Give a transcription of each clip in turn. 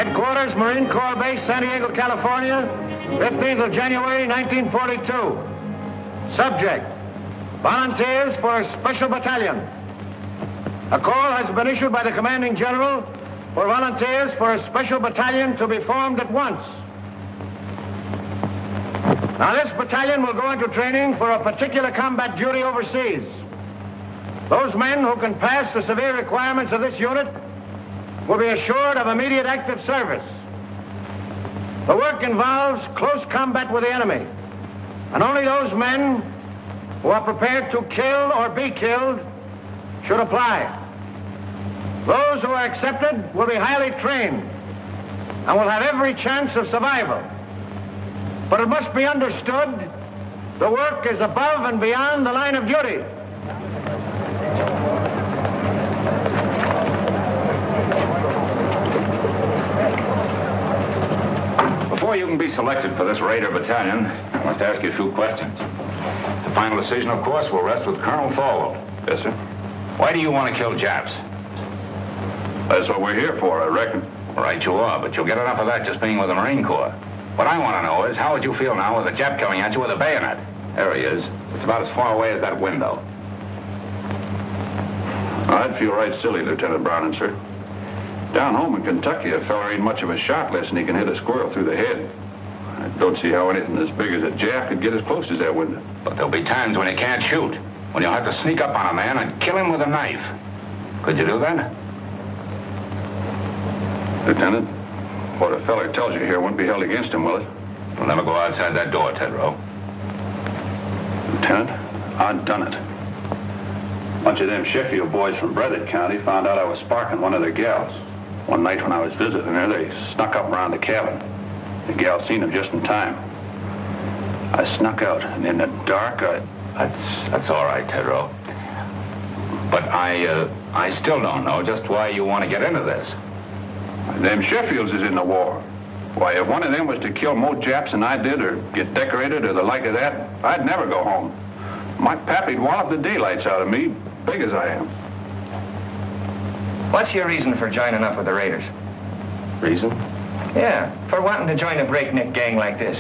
Headquarters, Marine Corps Base, San Diego, California, 15th of January, 1942. Subject, volunteers for a special battalion. A call has been issued by the commanding general for volunteers for a special battalion to be formed at once. Now, this battalion will go into training for a particular combat duty overseas. Those men who can pass the severe requirements of this unit will be assured of immediate active service. The work involves close combat with the enemy, and only those men who are prepared to kill or be killed should apply. Those who are accepted will be highly trained and will have every chance of survival. But it must be understood, the work is above and beyond the line of duty. Before you can be selected for this Raider Battalion, I must ask you a few questions. The final decision, of course, will rest with Colonel Thorwald. Yes, sir. Why do you want to kill Japs? That's what we're here for, I reckon. Right you are, but you'll get enough of that just being with the Marine Corps. What I want to know is, how would you feel now with a Jap coming at you with a bayonet? There he is. It's about as far away as that window. I'd feel right silly, Lieutenant Browning, sir. Down home in Kentucky, a fella ain't much of a shot unless he can hit a squirrel through the head. I don't see how anything as big as a Jap could get as close as that window. But there'll be times when you can't shoot, when you'll have to sneak up on a man and kill him with a knife. Could you do that? Lieutenant, what a feller tells you here won't be held against him, will it? You'll never go outside that door, Tedrow. Lieutenant, I've done it. A bunch of them Sheffield boys from Breathitt County found out I was sparking one of their gals. One night when I was visiting her, they snuck up around the cabin. The gal seen them just in time. I snuck out, and in the dark, That's all right, Tedrow. But I still don't know just why you want to get into this. Them Sheffields is in the war. Why, if one of them was to kill more Japs than I did, or get decorated, or the like of that, I'd never go home. My pappy'd wallop the daylights out of me, big as I am. What's your reason for joining up with the Raiders? Reason? Yeah, for wanting to join a breakneck gang like this.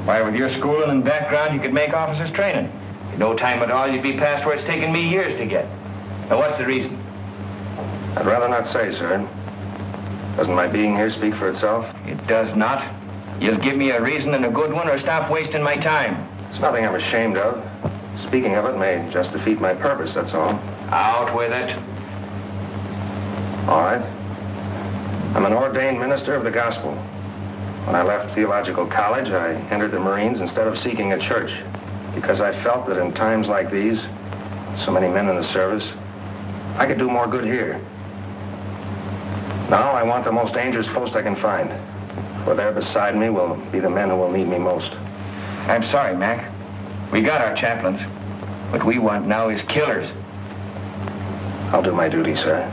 Why, with your schooling and background, you could make officers' training. In no time at all, you'd be past where it's taken me years to get. Now, what's the reason? I'd rather not say, sir. Doesn't my being here speak for itself? It does not. You'll give me a reason and a good one, or stop wasting my time. It's nothing I'm ashamed of. Speaking of it may just defeat my purpose, that's all. Out with it. All right. I'm an ordained minister of the gospel. When I left theological college, I entered the Marines instead of seeking a church, because I felt that in times like these, so many men in the service, I could do more good here. Now I want the most dangerous post I can find, for there beside me will be the men who will need me most. I'm sorry, Mac. We got our chaplains. What we want now is killers. I'll do my duty, sir.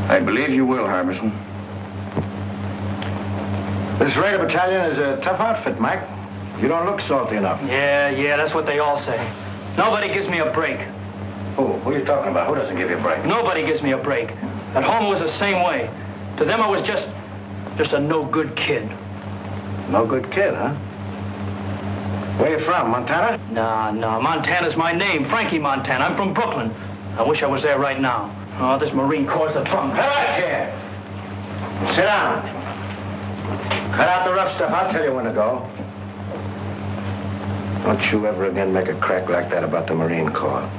I believe you will, Harbison. This Raider Battalion is a tough outfit, Mac. You don't look salty enough. Yeah, that's what they all say. Nobody gives me a break. Who are you talking about? Who doesn't give you a break? Nobody gives me a break. At home it was the same way. To them I was just a no-good kid. No good kid, huh? Where you from, Montana? No, Montana's my name, Frankie Montana. I'm from Brooklyn. I wish I was there right now. Oh, this Marine Corps' a bum. Come back here. Sit down. Cut out the rough stuff. I'll tell you when to go. Don't you ever again make a crack like that about the Marine Corps.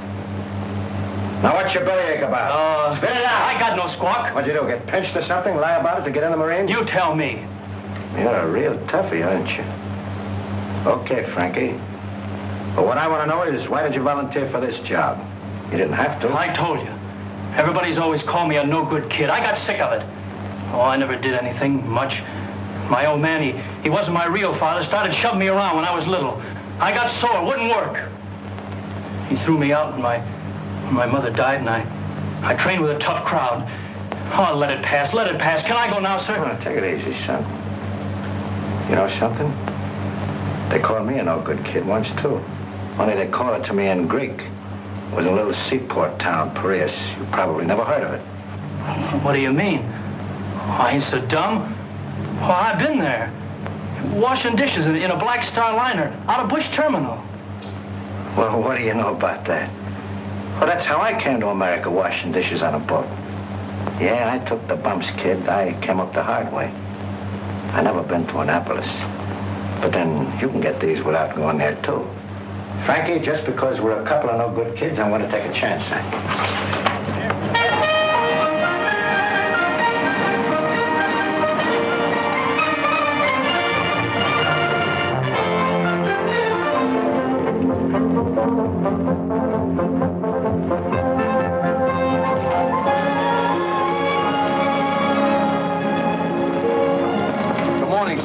Now, what's your bellyache about? Spit it out. I got no squawk. What'd you do, get pinched or something? Lie about it to get in the Marines? You tell me. You're a real toughie, aren't you? Okay, Frankie. But what I want to know is, why did you volunteer for this job? You didn't have to. I told you. Everybody's always called me a no-good kid. I got sick of it. Oh, I never did anything much. My old man, he wasn't my real father, started shoving me around when I was little. I got sore, it wouldn't work. He threw me out when my mother died, and I trained with a tough crowd. Oh, let it pass. Can I go now, sir? Oh, take it easy, son. You know something? They called me a no-good kid once, too. Only they call it to me in Greek. was a little seaport town, Piraeus. You probably never heard of it. What do you mean? I ain't so dumb. Oh, I've been there. Washing dishes in a Black Star liner out of Bush Terminal. Well, what do you know about that? Well, that's how I came to America, washing dishes on a boat. Yeah, I took the bumps, kid. I came up the hard way. I never been to Annapolis. But then you can get these without going there, too. Frankie, just because we're a couple of no good kids, I'm going to take a chance on you.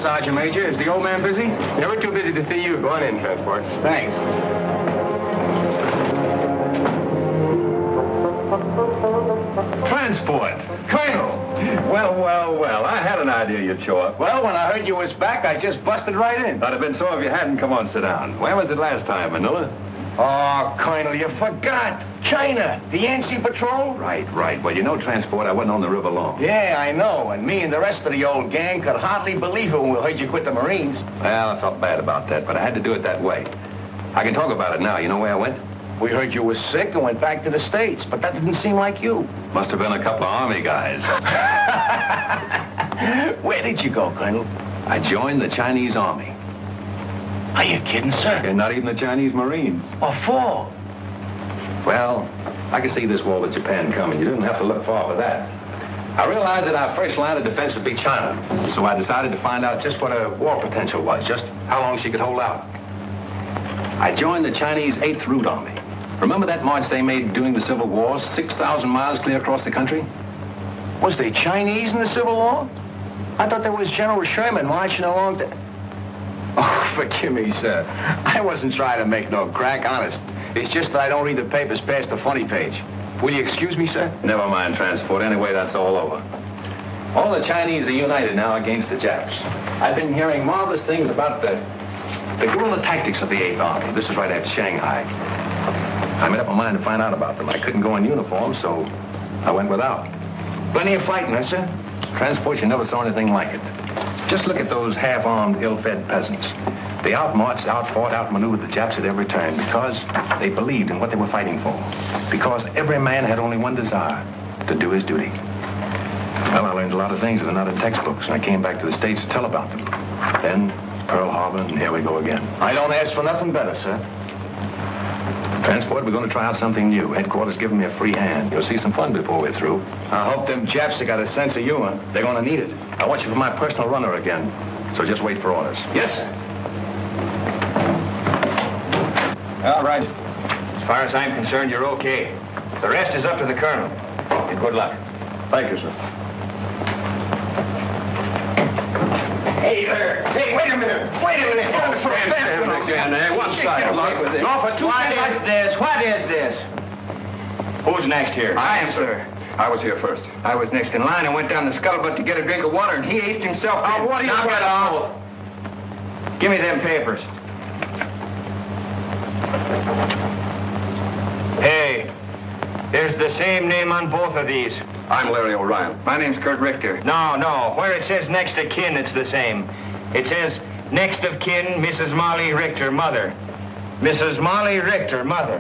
Sergeant Major, is the old man busy? Never too busy to see you. Go on in, Transport. Thanks. Transport. Colonel. Well, I had an idea you'd show up. Well, when I heard you was back, I just busted right in. That'd have been so if you hadn't. Come on, sit down. Where was it last time, Manila? Oh, Colonel, you forgot. China, the Yancey Patrol. Right. Well, you know, Transport, I wasn't on the river long. Yeah, I know. And me and the rest of the old gang could hardly believe it when we heard you quit the Marines. Well, I felt bad about that, but I had to do it that way. I can talk about it now. You know where I went? We heard you was sick and went back to the States, but that didn't seem like you. Must have been a couple of Army guys. Where did you go, Colonel? I joined the Chinese Army. Are you kidding, sir? And not even the Chinese Marines. What for? Well, I could see this war with Japan coming. You didn't have to look far for that. I realized that our first line of defense would be China. So I decided to find out just what her war potential was, just how long she could hold out. I joined the Chinese 8th Route Army. Remember that march they made during the Civil War, 6,000 miles clear across the country? Was they Chinese in the Civil War? I thought there was General Sherman marching along the... Oh, forgive me, sir. I wasn't trying to make no crack, honest. It's just that I don't read the papers past the funny page. Will you excuse me, sir? Never mind, Transport. Anyway, that's all over. All the Chinese are united now against the Japs. I've been hearing marvelous things about the guerrilla tactics of the 8th Army. This is right after Shanghai. I made up my mind to find out about them. I couldn't go in uniform, so I went without. Plenty of fighting, huh, sir? Transport, you never saw anything like it. Just look at those half-armed, ill-fed peasants. They outmarched, outfought, outmaneuvered the Japs at every turn because they believed in what they were fighting for. Because every man had only one desire, to do his duty. Well, I learned a lot of things that are not in textbooks, and I came back to the States to tell about them. Then Pearl Harbor, and here we go again. I don't ask for nothing better, sir. Transport, we're going to try out something new. Headquarters giving me a free hand. You'll see some fun before we're through. I hope them Japs have got a sense of humor. They're going to need it. I want you for my personal runner again. So just wait for orders. Yes, sir. All right. As far as I'm concerned, you're okay. The rest is up to the colonel. And good luck. Thank you, sir. Hey there. Hey, wait a minute. Wait a minute. One side. No, for 2 minutes. What is this? Who's next here? I am, sir. I was here first. I was next in line and went down the scuttlebutt to get a drink of water, and he aced himself. Oh, what are you doing? Give me them papers. Hey, there's the same name on both of these. I'm Larry O'Ryan. My name's Kurt Richter. No. Where it says next of kin, it's the same. It says next of kin, Mrs. Molly Richter, mother. Mrs. Molly Richter, mother.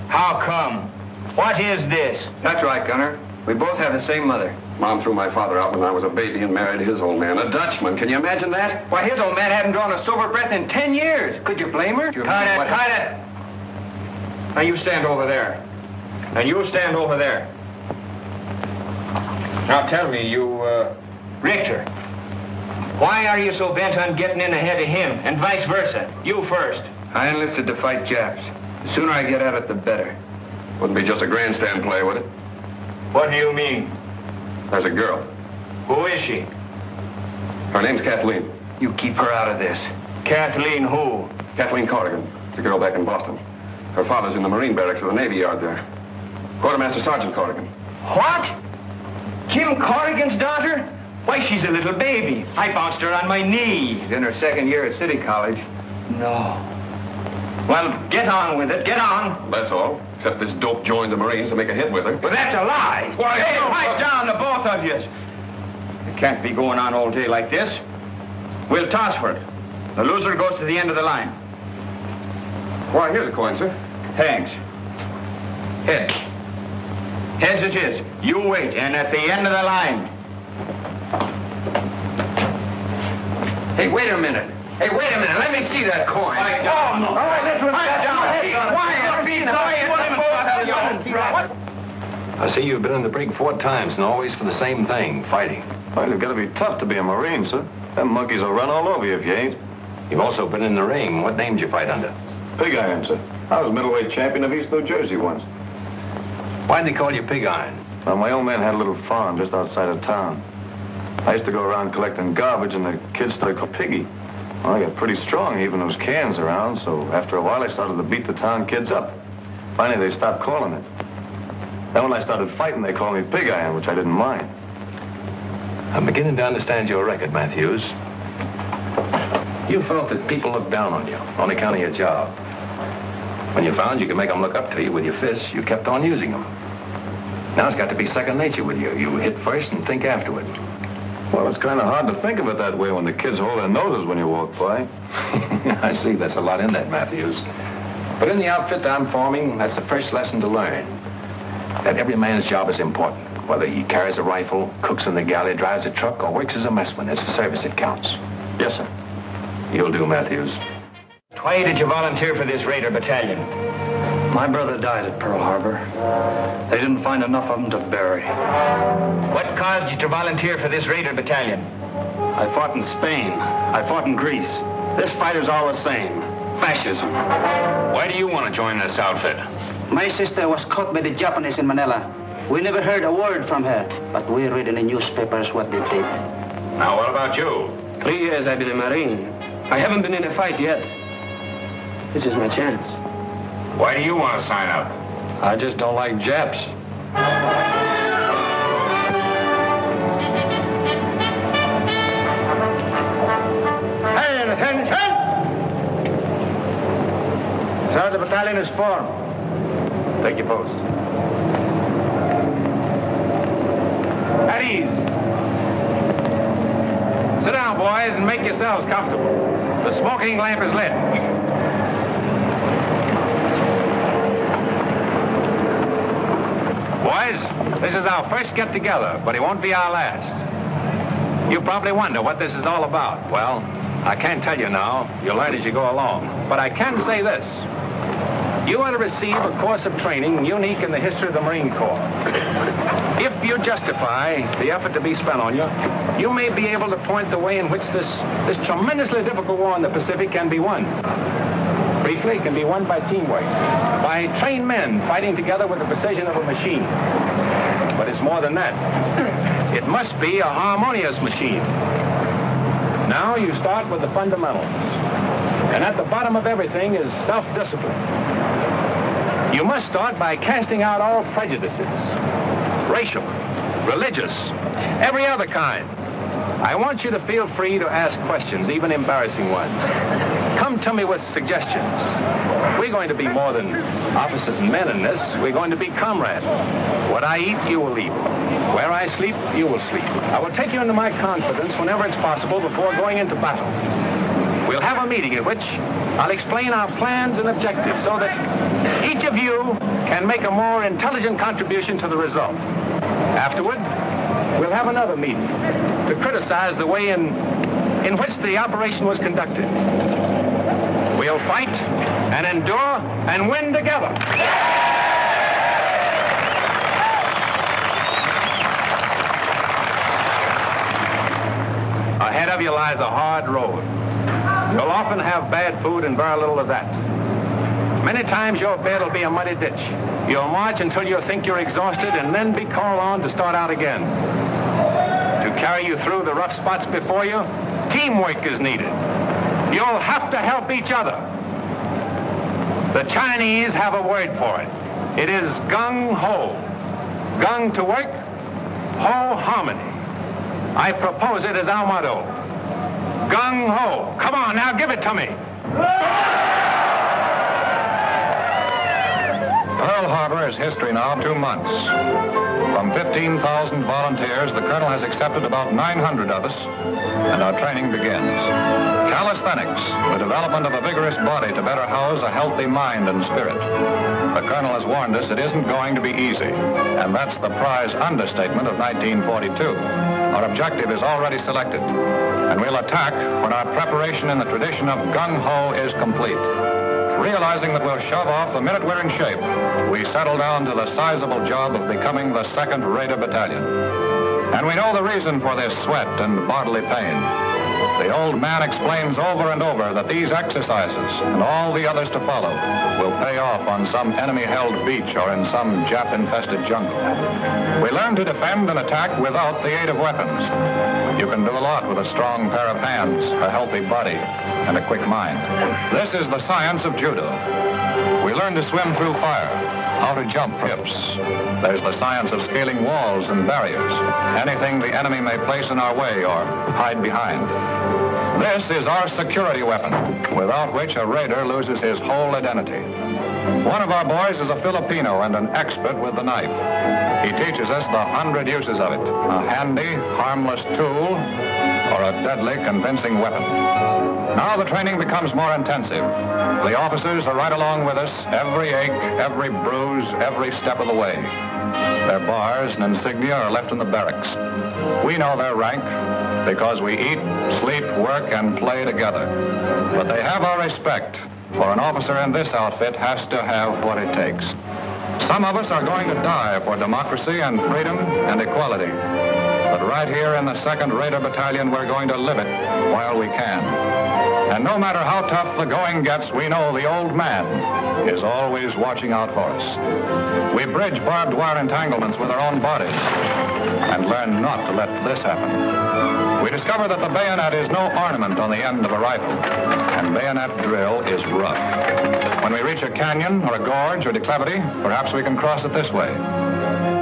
How come? What is this? That's right, Gunner. We both have the same mother. Mom threw my father out when I was a baby and married his old man, a Dutchman. Can you imagine that? Why, his old man hadn't drawn a sober breath in 10 years. Could you blame her? Cut it. Now you stand over there. And you stand over there. Now tell me, Richter, why are you so bent on getting in ahead of him, and vice versa? You first. I enlisted to fight Japs. The sooner I get at it, the better. Wouldn't be just a grandstand play, would it? What do you mean? There's a girl. Who is she? Her name's Kathleen. You keep her out of this. Kathleen who? Kathleen Corrigan. It's a girl back in Boston. Her father's in the Marine barracks of the Navy Yard there. Quartermaster Sergeant Corrigan. What? Jim Corrigan's daughter? Why, she's a little baby. I bounced her on my knee. She's in her second year at City College. No. Well, get on with it. Get on. That's all. Except this dope joined the Marines to make a hit with her. But that's a lie. Why, Hey, no, pipe but- down, the both of you. It can't be going on all day like this. We'll toss for it. The loser goes to the end of the line. Why, here's a coin, sir. Thanks. Heads. Heads it is. You wait, and at the end of the line. Hey, wait a minute. Hey, wait a minute. Let me see that coin. All right, let's run that down. Hey, quiet, be quiet. I see you've been in the brig 4 times and always for the same thing, fighting. Well, you've got to be tough to be a Marine, sir. Them monkeys will run all over you if you ain't. You've also been in the ring. What name did you fight under? Pig Iron, sir. I was middleweight champion of East New Jersey once. Why'd they call you Pig Iron? Well, my old man had a little farm just outside of town. I used to go around collecting garbage, and the kids started calling Piggy. Well, I got pretty strong, even those cans around, so after a while I started to beat the town kids up. Finally, they stopped calling it. Then when I started fighting, they called me Pig Iron, which I didn't mind. I'm beginning to understand your record, Matthews. You felt that people looked down on you on account of your job. When you found you could make them look up to you with your fists, you kept on using them. Now it's got to be second nature with you. You hit first and think afterward. Well, it's kind of hard to think of it that way when the kids hold their noses when you walk by. I see. That's a lot in that, Matthews. But in the outfit that I'm forming, that's the first lesson to learn. That every man's job is important. Whether he carries a rifle, cooks in the galley, drives a truck, or works as a messman, it's the service that counts. Yes, sir. You'll do, Matthews. Why did you volunteer for this Raider Battalion? My brother died at Pearl Harbor. They didn't find enough of him to bury. What caused you to volunteer for this Raider Battalion? I fought in Spain. I fought in Greece. This fighter's all the same. Fascism. Why do you want to join this outfit? My sister was caught by the Japanese in Manila. We never heard a word from her, but we read in the newspapers what they did. Now, what about you? 3 years I've been a Marine. I haven't been in a fight yet. This is my chance. Why do you want to sign up? I just don't like Japs. Hey, attention! So the battalion is formed. Take your post. At ease. Sit down, boys, and make yourselves comfortable. The smoking lamp is lit. Boys, this is our first get-together, but it won't be our last. You probably wonder what this is all about. Well, I can't tell you now. You'll learn as you go along. But I can say this. You are to receive a course of training unique in the history of the Marine Corps. If you justify the effort to be spent on you, you may be able to point the way in which this tremendously difficult war in the Pacific can be won. Briefly, it can be won by teamwork, by trained men fighting together with the precision of a machine. But it's more than that. It must be a harmonious machine. Now you start with the fundamentals. And at the bottom of everything is self-discipline. You must start by casting out all prejudices. Racial, religious, every other kind. I want you to feel free to ask questions, even embarrassing ones. Come to me with suggestions. We're going to be more than officers and men in this. We're going to be comrades. What I eat, you will eat. Where I sleep, you will sleep. I will take you into my confidence whenever it's possible before going into battle. We'll have a meeting at which I'll explain our plans and objectives so that each of you can make a more intelligent contribution to the result. Afterward, we'll have another meeting to criticize the way in which the operation was conducted. We'll fight and endure and win together. Ahead of you lies a hard road. You'll often have bad food and very little of that. Many times your bed will be a muddy ditch. You'll march until you think you're exhausted and then be called on to start out again. To carry you through the rough spots before you, teamwork is needed. You'll have to help each other. The Chinese have a word for it. It is Gung Ho. Gung to work, Ho harmony. I propose it as our motto. Gung Ho. Come on, now give it to me. his history now 2 months. From 15,000 volunteers, the colonel has accepted about 900 of us, and our training begins. Calisthenics, the development of a vigorous body to better house a healthy mind and spirit. The colonel has warned us it isn't going to be easy, and that's the prize understatement of 1942. Our objective is already selected, and we'll attack when our preparation in the tradition of Gung Ho is complete. Realizing that we'll shove off the minute we're in shape, we settle down to the sizable job of becoming the Second Raider Battalion. And we know the reason for this sweat and bodily pain. The old man explains over and over that these exercises, and all the others to follow, will pay off on some enemy-held beach or in some Jap-infested jungle. We learn to defend and attack without the aid of weapons. You can do a lot with a strong pair of hands, a healthy body, and a quick mind. This is the science of judo. We learn to swim through fire, how to jump hips. There's the science of scaling walls and barriers, anything the enemy may place in our way or hide behind. This is our security weapon, without which a raider loses his whole identity. One of our boys is a Filipino and an expert with the knife. He teaches us the 100 uses of it, a handy, harmless tool, or a deadly, convincing weapon. Now the training becomes more intensive. The officers are right along with us, every ache, every bruise, every step of the way. Their bars and insignia are left in the barracks. We know their rank because we eat, sleep, work, and play together. But they have our respect, for an officer in this outfit has to have what it takes. Some of us are going to die for democracy and freedom and equality. But right here in the 2nd Raider Battalion, we're going to live it while we can. And no matter how tough the going gets, we know the old man is always watching out for us. We bridge barbed wire entanglements with our own bodies and learn not to let this happen. We discover that the bayonet is no ornament on the end of a rifle, and bayonet drill is rough. When we reach a canyon or a gorge or declivity, perhaps we can cross it this way.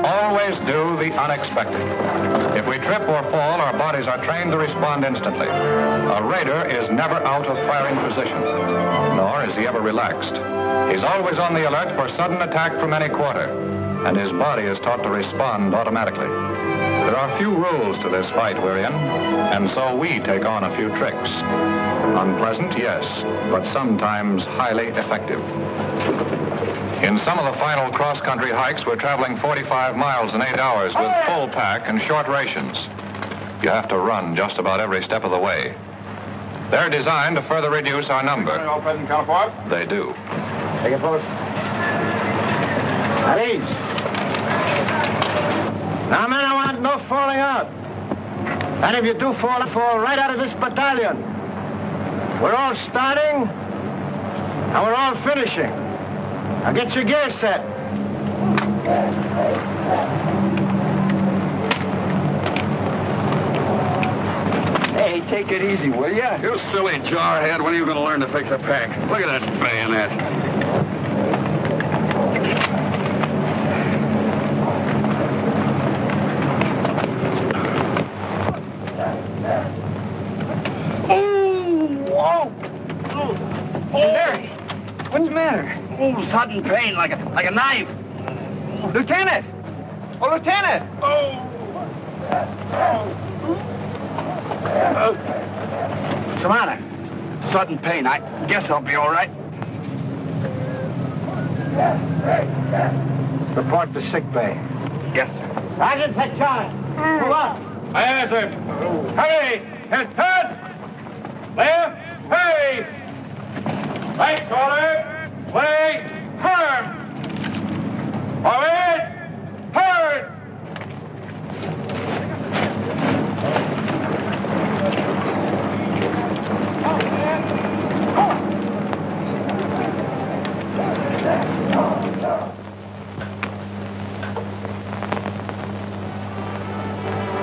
Always do the unexpected. If we trip or fall, our bodies are trained to respond instantly. A raider is never out of firing position, nor is he ever relaxed. He's always on the alert for sudden attack from any quarter, and his body is taught to respond automatically. There are few rules to this fight we're in, and so we take on a few tricks. Unpleasant, yes, but sometimes highly effective. In some of the final cross-country hikes, we're traveling 45 miles in 8 hours with full pack and short rations. You have to run just about every step of the way. They're designed to further reduce our number. All present, counterpart. They do. Take it forward. At ease. Now, men, I want no falling out. And if you do fall right out of this battalion. We're all starting, and we're all finishing. Now get your gear set. Hey, take it easy, will ya? You silly jarhead. When are you going to learn to fix a pack? Look at that bayonet. Larry, what's the matter? Oh, sudden pain, like a knife. Lieutenant! Oh, Lieutenant! What's the matter? Sudden pain. I guess I'll be all right. Report to sick bay. Yes, sir. Sergeant, take charge. Move on. Aye, sir. Hurry! Head! Left! Hurry! Right shoulder! Way! Turn! Forward! Turn!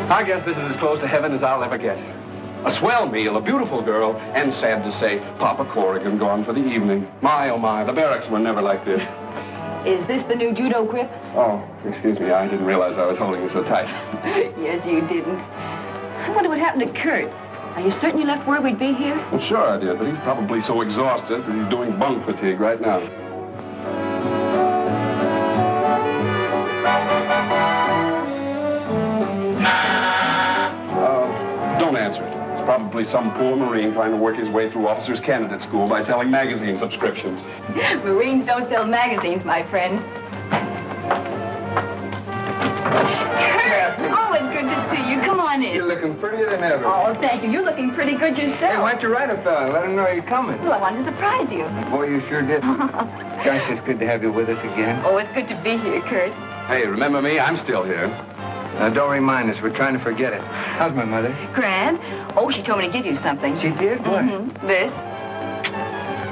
I guess this is as close to heaven as I'll ever get. A swell meal, a beautiful girl, and sad to say, Papa Corrigan gone for the evening. My, oh my, the barracks were never like this. Is this the new judo grip? Oh, excuse me, I didn't realize I was holding you so tight. Yes, you didn't. I wonder what happened to Kurt. Are you certain you left word we'd be here? Well, sure I did, but he's probably so exhausted that he's doing bunk fatigue right now. Probably some poor Marine trying to work his way through officers' candidate school by selling magazine subscriptions. Marines don't sell magazines, my friend. Kurt! Oh, it's good to see you. Come on in. You're looking prettier than ever. Oh, thank you. You're looking pretty good yourself. Hey, why don't you write a fella? Let him know you're coming. Well, I wanted to surprise you. Boy, you sure did. Gosh, it's good to have you with us again. Oh, it's good to be here, Kurt. Hey, remember me? I'm still here. Don't remind us. We're trying to forget it. How's my mother? Grand. Oh, she told me to give you something. She did? What? Mm-hmm. This.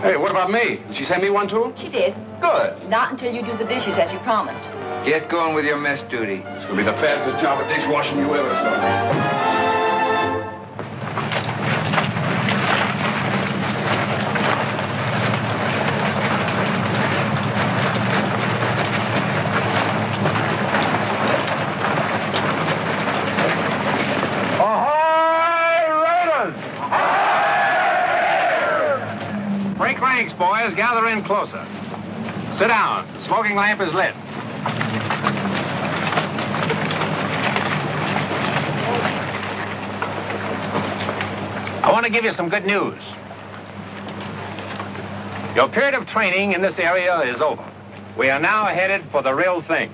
Hey, what about me? Did she send me one, too? She did. Good. Not until you do the dishes as you promised. Get going with your mess duty. It's going to be the fastest job of dishwashing you ever saw. Break ranks, boys. Gather in closer. Sit down. The smoking lamp is lit. I want to give you some good news. Your period of training in this area is over. We are now headed for the real thing.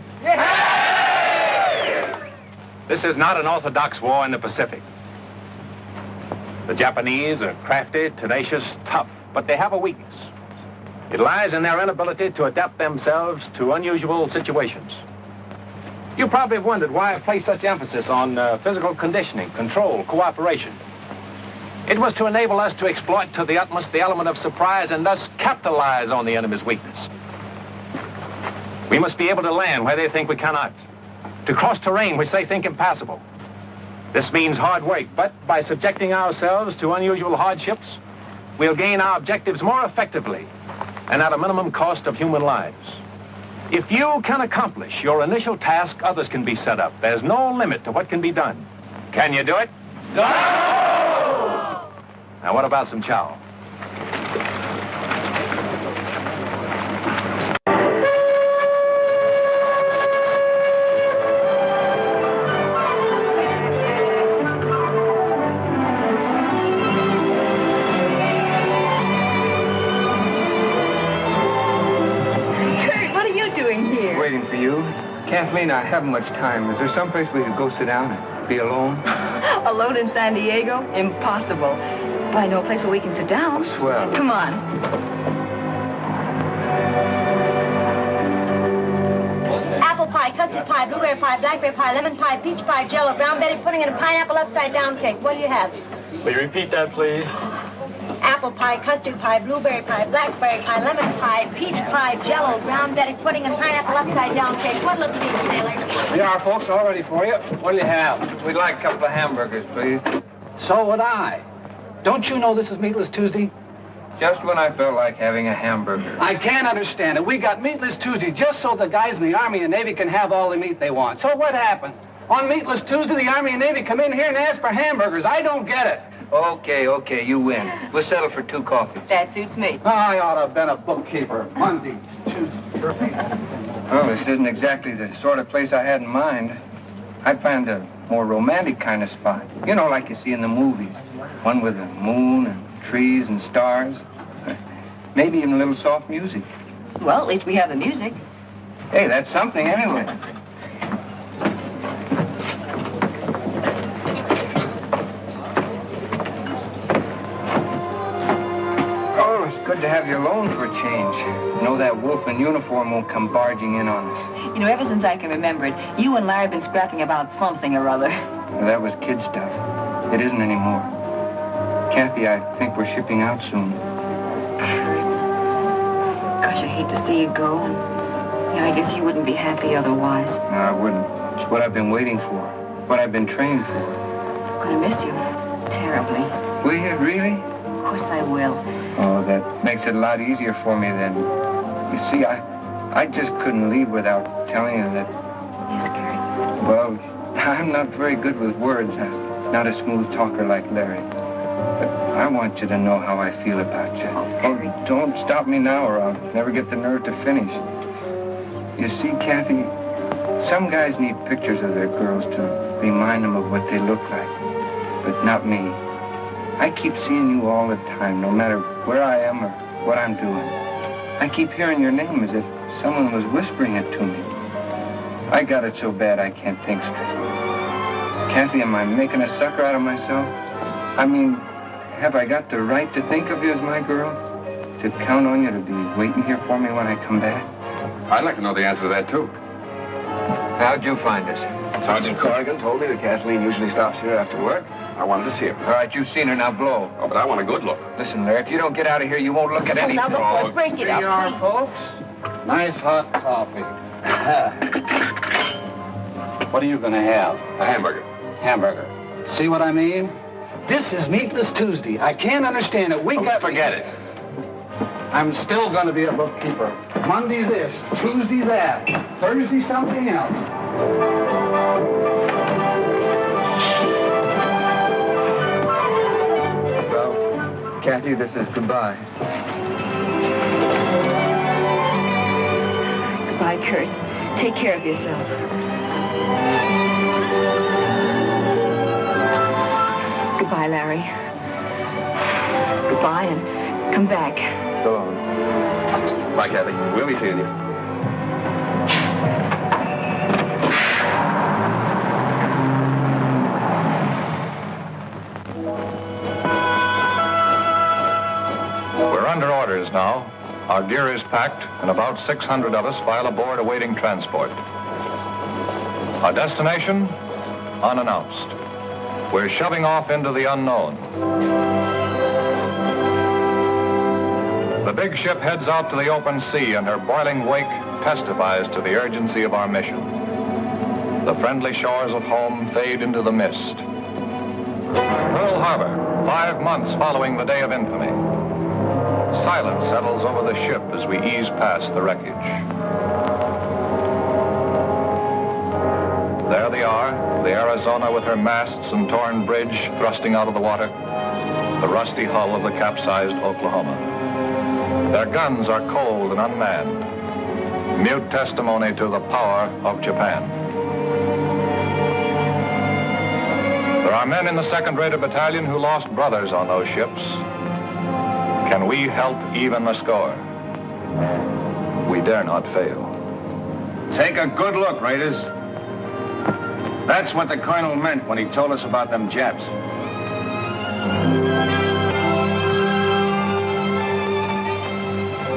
This is not an orthodox war in the Pacific. The Japanese are crafty, tenacious, tough, but they have a weakness. It lies in their inability to adapt themselves to unusual situations. You probably have wondered why I place such emphasis on physical conditioning, control, cooperation. It was to enable us to exploit to the utmost the element of surprise and thus capitalize on the enemy's weakness. We must be able to land where they think we cannot, to cross terrain which they think impassable. This means hard work, but by subjecting ourselves to unusual hardships, we'll gain our objectives more effectively and at a minimum cost of human lives. If you can accomplish your initial task, others can be set up. There's no limit to what can be done. Can you do it? No! Now, what about some chow? Kathleen, I haven't much time. Is there someplace we could go sit down and be alone? Alone in San Diego? Impossible. But I know a place where we can sit down. Oh, swell. Come on. Apple pie, custard pie, blueberry pie, blackberry pie, lemon pie, peach pie, jello, brown betty pudding, and a pineapple upside-down cake. What do you have? Will you repeat that, please? Apple pie, custard pie, blueberry pie, blackberry pie, lemon pie, peach pie, jello, brown betty pudding, and pineapple upside-down cake. What'll it be, Sailor? Here are, folks, all ready for you. What'll you have? We'd like a couple of hamburgers, please. So would I. Don't you know this is Meatless Tuesday? Just when I felt like having a hamburger. I can't understand it. We got Meatless Tuesday just so the guys in the Army and Navy can have all the meat they want. So what happened? On Meatless Tuesday, the Army and Navy come in here and ask for hamburgers. I don't get it. Okay, you win. We'll settle for 2 coffees. That suits me. I ought to have been a bookkeeper. Monday, Tuesday. Well, this isn't exactly the sort of place I had in mind. I'd find a more romantic kind of spot. You know, like you see in the movies. One with a moon and trees and stars. Maybe even a little soft music. Well, at least we have the music. Hey, that's something anyway. Good to have you alone for a change. Know that wolf in uniform won't come barging in on us. You know, ever since I can remember it, you and Larry have been scrapping about something or other. Well, that was kid stuff. It isn't anymore. Kathy, I think we're shipping out soon. Gosh, I hate to see you go. And, I guess you wouldn't be happy otherwise. No, I wouldn't. It's what I've been waiting for. What I've been trained for. I'm going to miss you. Terribly. Will you, really? Of course I will. Oh, that makes it a lot easier for me then. You see, I just couldn't leave without telling you that... Yes, Gert? Well, I'm not very good with words. I'm not a smooth talker like Larry. But I want you to know how I feel about you. Oh, don't stop me now or I'll never get the nerve to finish. You see, Kathy, some guys need pictures of their girls to remind them of what they look like. But not me. I keep seeing you all the time, no matter where I am or what I'm doing. I keep hearing your name as if someone was whispering it to me. I got it so bad I can't think straight. Kathy, am I making a sucker out of myself? I mean, have I got the right to think of you as my girl? To count on you to be waiting here for me when I come back? I'd like to know the answer to that, too. How'd you find us? Sergeant Corrigan told me that Kathleen usually stops here after work. I wanted to see her. All right, you've seen her, now blow. Oh, but I want a good look. Listen, Larry, if you don't get out of here, you won't look at anything. Now, look, let's break it up, please. Folks. Nice hot coffee. What are you going to have? A hamburger. Hamburger. See what I mean? This is Meatless Tuesday. I can't understand it. Forget it. I'm still going to be a bookkeeper. Monday this, Tuesday that, Thursday something else. Well, Kathy, this is goodbye. Goodbye, Kurt. Take care of yourself. Goodbye, Larry. Goodbye, and come back. So long. Bye, Kathy. We'll be seeing you. We're under orders now. Our gear is packed, and about 600 of us file aboard awaiting transport. Our destination? Unannounced. We're shoving off into the unknown. The big ship heads out to the open sea, and her boiling wake testifies to the urgency of our mission. The friendly shores of home fade into the mist. Pearl Harbor, 5 months following the day of infamy. Silence settles over the ship as we ease past the wreckage. There they are, the Arizona with her masts and torn bridge thrusting out of the water, the rusty hull of the capsized Oklahoma. Their guns are cold and unmanned, mute testimony to the power of Japan. There are men in the Second Raider Battalion who lost brothers on those ships. Can we help even the score? We dare not fail. Take a good look, Raiders. That's what the colonel meant when he told us about them Japs.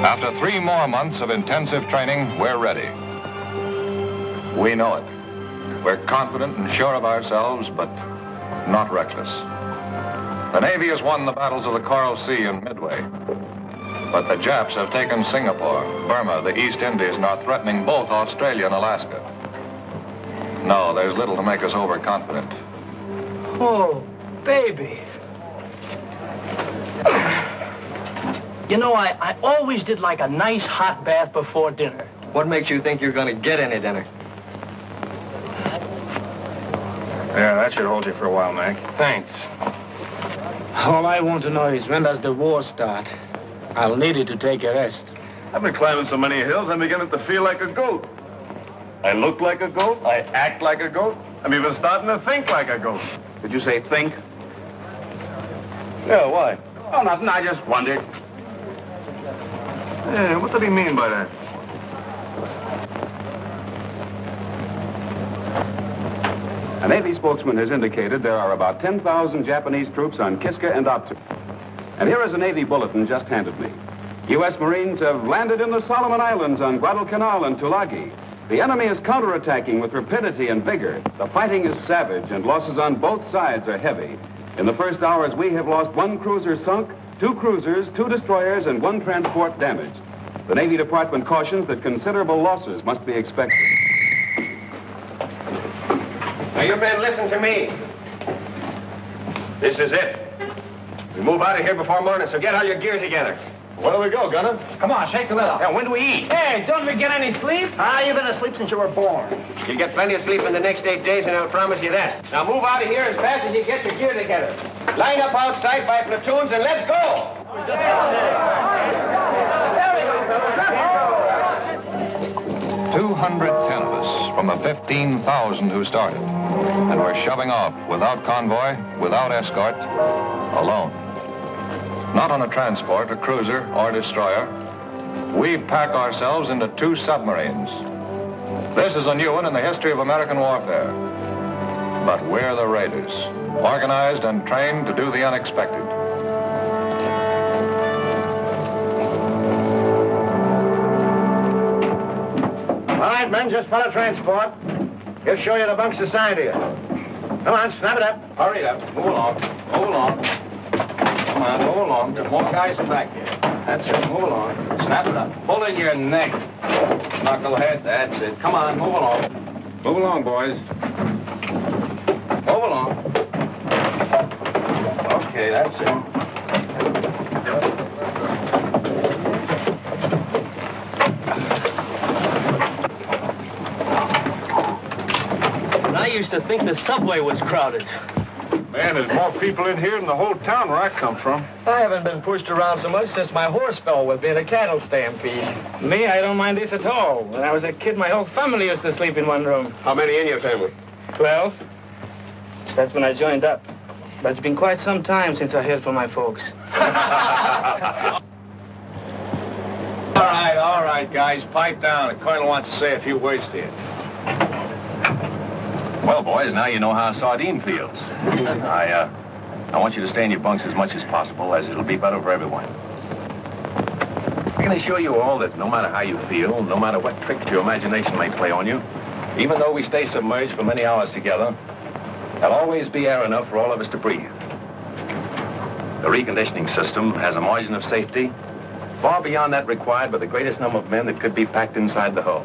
After 3 more months of intensive training, we're ready. We know it. We're confident and sure of ourselves, but not reckless. The Navy has won the battles of the Coral Sea and Midway. But the Japs have taken Singapore, Burma, the East Indies, and are threatening both Australia and Alaska. No, there's little to make us overconfident. Oh, baby. You know, I always did like a nice hot bath before dinner. What makes you think you're going to get any dinner? Yeah, that should hold you for a while, Mac. Thanks. All I want to know is when does the war start? I'll need it to take a rest. I've been climbing so many hills, I'm beginning to feel like a goat. I look like a goat. I act like a goat. I'm even starting to think like a goat. Did you say think? Yeah, why? Oh, nothing. I just wondered. Yeah, what did he mean by that? A Navy spokesman has indicated there are about 10,000 Japanese troops on Kiska and Attu. And here is a Navy bulletin just handed me. U.S. Marines have landed in the Solomon Islands on Guadalcanal and Tulagi. The enemy is counterattacking with rapidity and vigor. The fighting is savage, and losses on both sides are heavy. In the first hours, we have lost 1 cruiser sunk, 2 cruisers, 2 destroyers, and 1 transport damaged. The Navy Department cautions that considerable losses must be expected. Now, you men, listen to me. This is it. We move out of here before morning, so get all your gear together. Where do we go, Gunner? Come on, shake the lid off. Now, when do we eat? Hey, don't we get any sleep? You've been asleep since you were born. You'll get plenty of sleep in the next 8 days, and I'll promise you that. Now, move out of here as fast as you get your gear together. Line up outside by platoons, and let's go! 210 of us from the 15,000 who started. And we're shoving off without convoy, without escort, alone. Not on a transport, a cruiser, or destroyer. We pack ourselves into 2 submarines. This is a new one in the history of American warfare. But we're the Raiders, organized and trained to do the unexpected. All right, men, just follow transport. He'll show you the bunks assigned to you. Come on, snap it up. Hurry up. Move along. Move along. Come on, move along. There's more guys in back here. That's it. Move along. Snap it up. Pull in your neck. Knucklehead. That's it. Come on, move along. Move along, boys. Move along. Okay, that's it. I used to think the subway was crowded. Man, there's more people in here than the whole town where I come from. I haven't been pushed around so much since my horse fell with me in a cattle stampede. Me, I don't mind this at all. When I was a kid, my whole family used to sleep in one room. How many in your family? 12. That's when I joined up. But it's been quite some time since I heard from my folks. All right, guys, pipe down. The colonel wants to say a few words to you. Well, boys, now you know how a sardine feels. I want you to stay in your bunks as much as possible, as it'll be better for everyone. I can assure you all that no matter how you feel, no matter what tricks your imagination may play on you, even though we stay submerged for many hours together, there'll always be air enough for all of us to breathe. The reconditioning system has a margin of safety far beyond that required by the greatest number of men that could be packed inside the hull.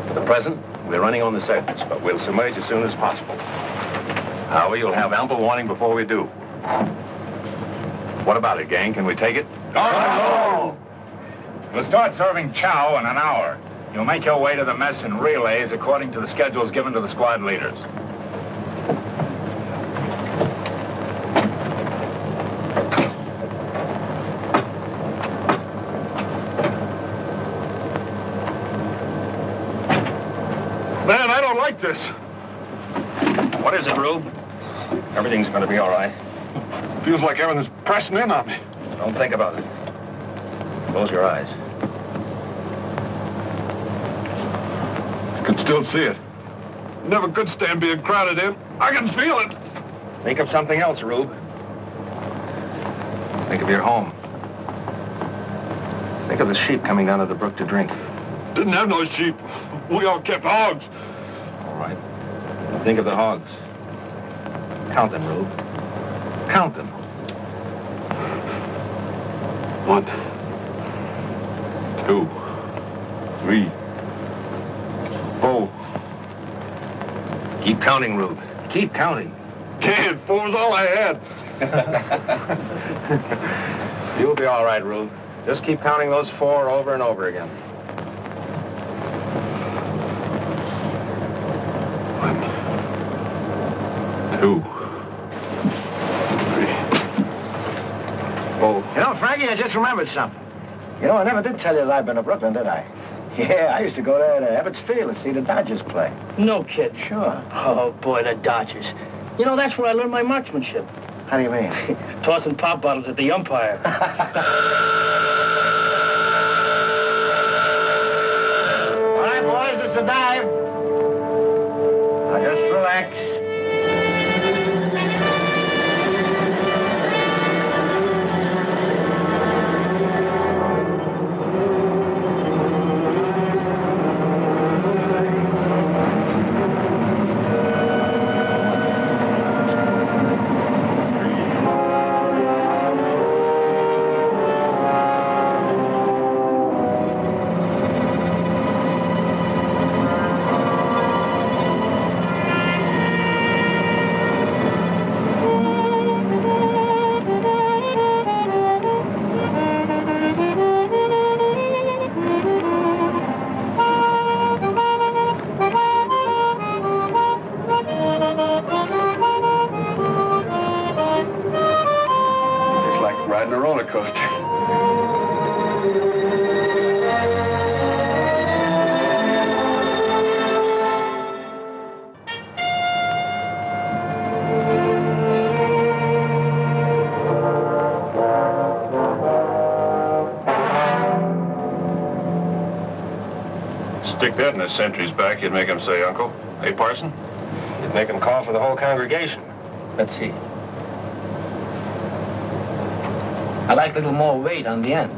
For the present, we're running on the surface, but we'll submerge as soon as possible. However, you'll have ample warning before we do. What about it, gang? Can we take it? Oh! We'll start serving chow in an hour. You'll make your way to the mess in relays according to the schedules given to the squad leaders. Man, I don't like this. What is it, Rube? Everything's going to be all right. Feels like everything's pressing in on me. Don't think about it. Close your eyes. I can still see it. Never could stand being crowded in. I can feel it. Think of something else, Rube. Think of your home. Think of the sheep coming down to the brook to drink. Didn't have no sheep. We all kept hogs. All right. Think of the hogs. Count them, Rube. Count them. 1, 2, 3, 4. Keep counting, Rube. Keep counting. Can't. 4 was all I had. You'll be all right, Rube. Just keep counting those 4 over and over again. 1, 2, 3, 4. You know, Frankie, I just remembered something. You know, I never did tell you that I've been to Brooklyn, did I? Yeah, I used to go there to Ebbets Field to see the Dodgers play. No kid. Sure. Oh, boy, the Dodgers. You know, that's where I learned my marksmanship. How do you mean? Tossing pop bottles at the umpire. All right, boys, it's a dive. Now just relax. Stick that in his sentry's back, you'd make him say, Uncle. Hey, Parson? You'd make him call for the whole congregation. Let's see. I like a little more weight on the end.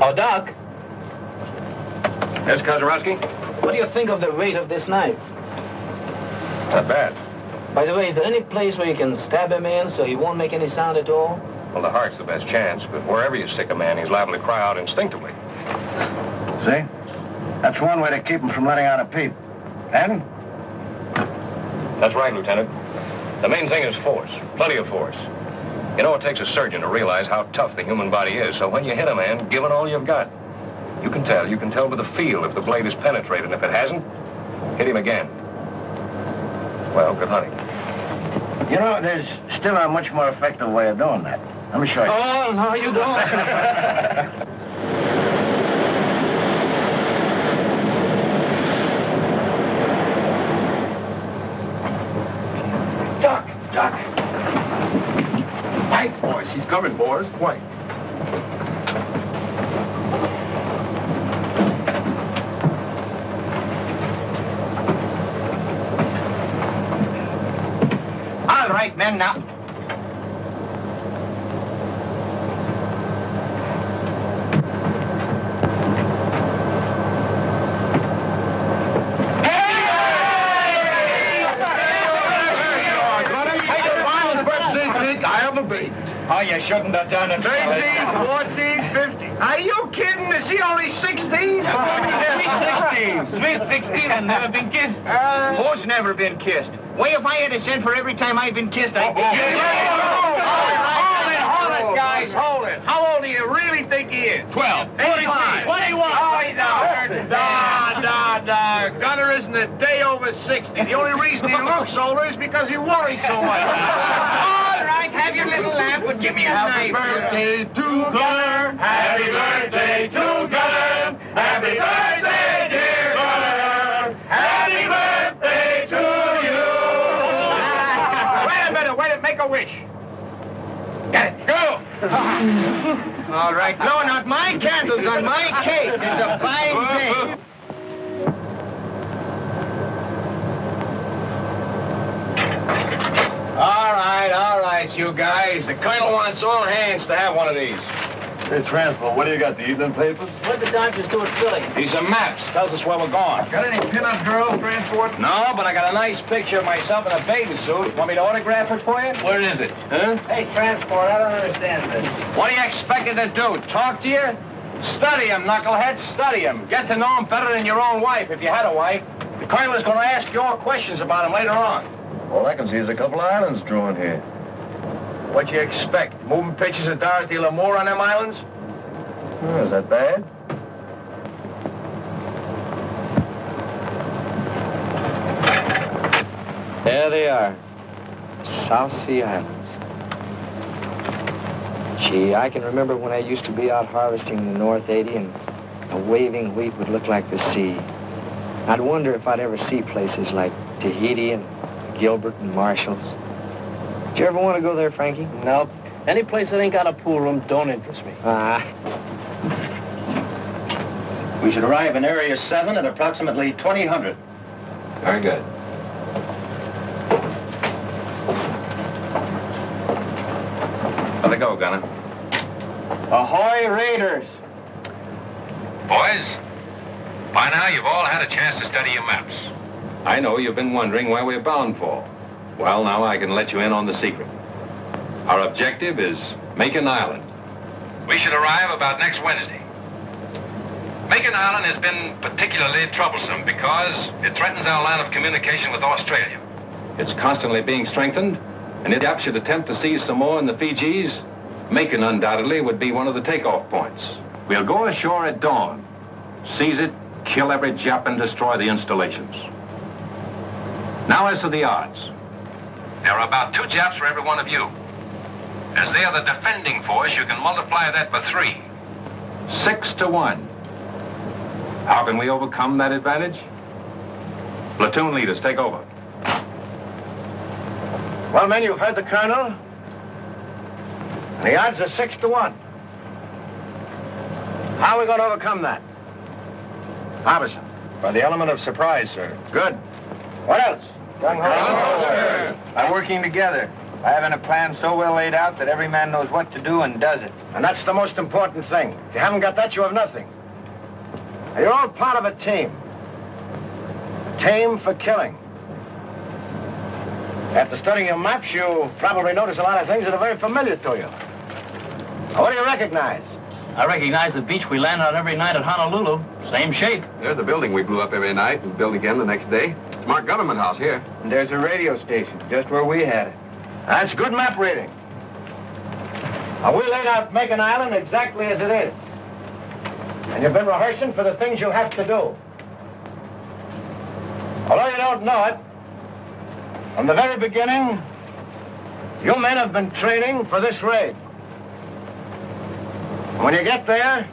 Oh, Doc. Yes, Kozarowski? What do you think of the weight of this knife? Not bad. By the way, is there any place where you can stab a man so he won't make any sound at all? Well, the heart's the best chance, but wherever you stick a man, he's liable to cry out instinctively. See? That's one way to keep him from letting out a peep. And? That's right, Lieutenant. The main thing is force. Plenty of force. You know, it takes a surgeon to realize how tough the human body is, so when you hit a man, give it all you've got. You can tell by the feel if the blade is penetrated, and if it hasn't, hit him again. Well, good hunting. You know, there's still a much more effective way of doing that. Let me show you. Oh, no, you don't. Doc. White, boys. He's coming, boys. White. All right, men, now. Oh, you shouldn't have done it. 13, 14, 15. Are you kidding? Is he only 16? Sweet 16 and never been kissed. Who's never been kissed? Why, if I had to send for every time I've been kissed, I'd be... Hold it, guys, hold it. How old do you really think he is? 12. 45. 21. Oh, Gunner isn't a day over 60. The only reason he looks older is because he worries so much. All right, have your little laugh, but give me a knife. Happy birthday to Gunner. Happy birthday to Gunner. Happy birthday, dear Gunner. Happy birthday to you. Wait a minute, make a wish. Get it, go. All right, no, not my candles on my cake. It's a fine day. All right, you guys. The colonel wants all hands to have one of these. Hey, Transport, what do you got, the evening papers? What did the doctors do at Philly? These are maps. Tells us where we're going. Got any pin-up girls, Transport? No, but I got a nice picture of myself in a bathing suit. Want me to autograph it for you? Where is it? Huh? Hey, Transport, I don't understand this. What do you expect it to do? Talk to you? Study him, knucklehead. Study him. Get to know him better than your own wife, if you had a wife. The colonel is going to ask you all questions about him later on. All I can see is a couple of islands drawn here. What you expect? Moving pictures of Dorothy Lamour on them islands? Oh, is that bad? There they are. South Sea Islands. Gee, I can remember when I used to be out harvesting in the North 80 and a waving wheat would look like the sea. I'd wonder if I'd ever see places like Tahiti and Gilbert and Marshall's. Did you ever want to go there, Frankie? Nope. Any place that ain't got a pool room don't interest me. We should arrive in Area 7 at approximately 2000. Very good. Let it go, Gunner. Ahoy, Raiders! Boys, by now you've all had a chance to study your maps. I know you've been wondering where we're bound for. Well, now I can let you in on the secret. Our objective is Makin Island. We should arrive about next Wednesday. Makin Island has been particularly troublesome because it threatens our line of communication with Australia. It's constantly being strengthened, and if Jap should attempt to seize Samoa and the Fijis, Makin undoubtedly would be one of the takeoff points. We'll go ashore at dawn, seize it, kill every Jap, and destroy the installations. Now as to the odds. There are about 2 Japs for every one of you. As they are the defending force, you can multiply that by 3. 6 to 1. How can we overcome that advantage? Platoon leaders, take over. Well, men, you've heard the colonel. And the odds are 6 to 1. How are we going to overcome that? Harbison. For the element of surprise, sir. Good. What else? Gung Ho, sir. By working together. By having a plan so well laid out that every man knows what to do and does it. And that's the most important thing. If you haven't got that, you have nothing. Now, you're all part of a team. A team for killing. After studying your maps, you probably notice a lot of things that are very familiar to you. Now, what do you recognize? I recognize the beach we land on every night at Honolulu. Same shape. There's the building we blew up every night and built again the next day. It's Mark Government House here. And there's a radio station, just where we had it. That's good map reading. Now, we laid out Makin Island exactly as it is. And you've been rehearsing for the things you have to do. Although you don't know it, from the very beginning, you men have been training for this raid. When you get there,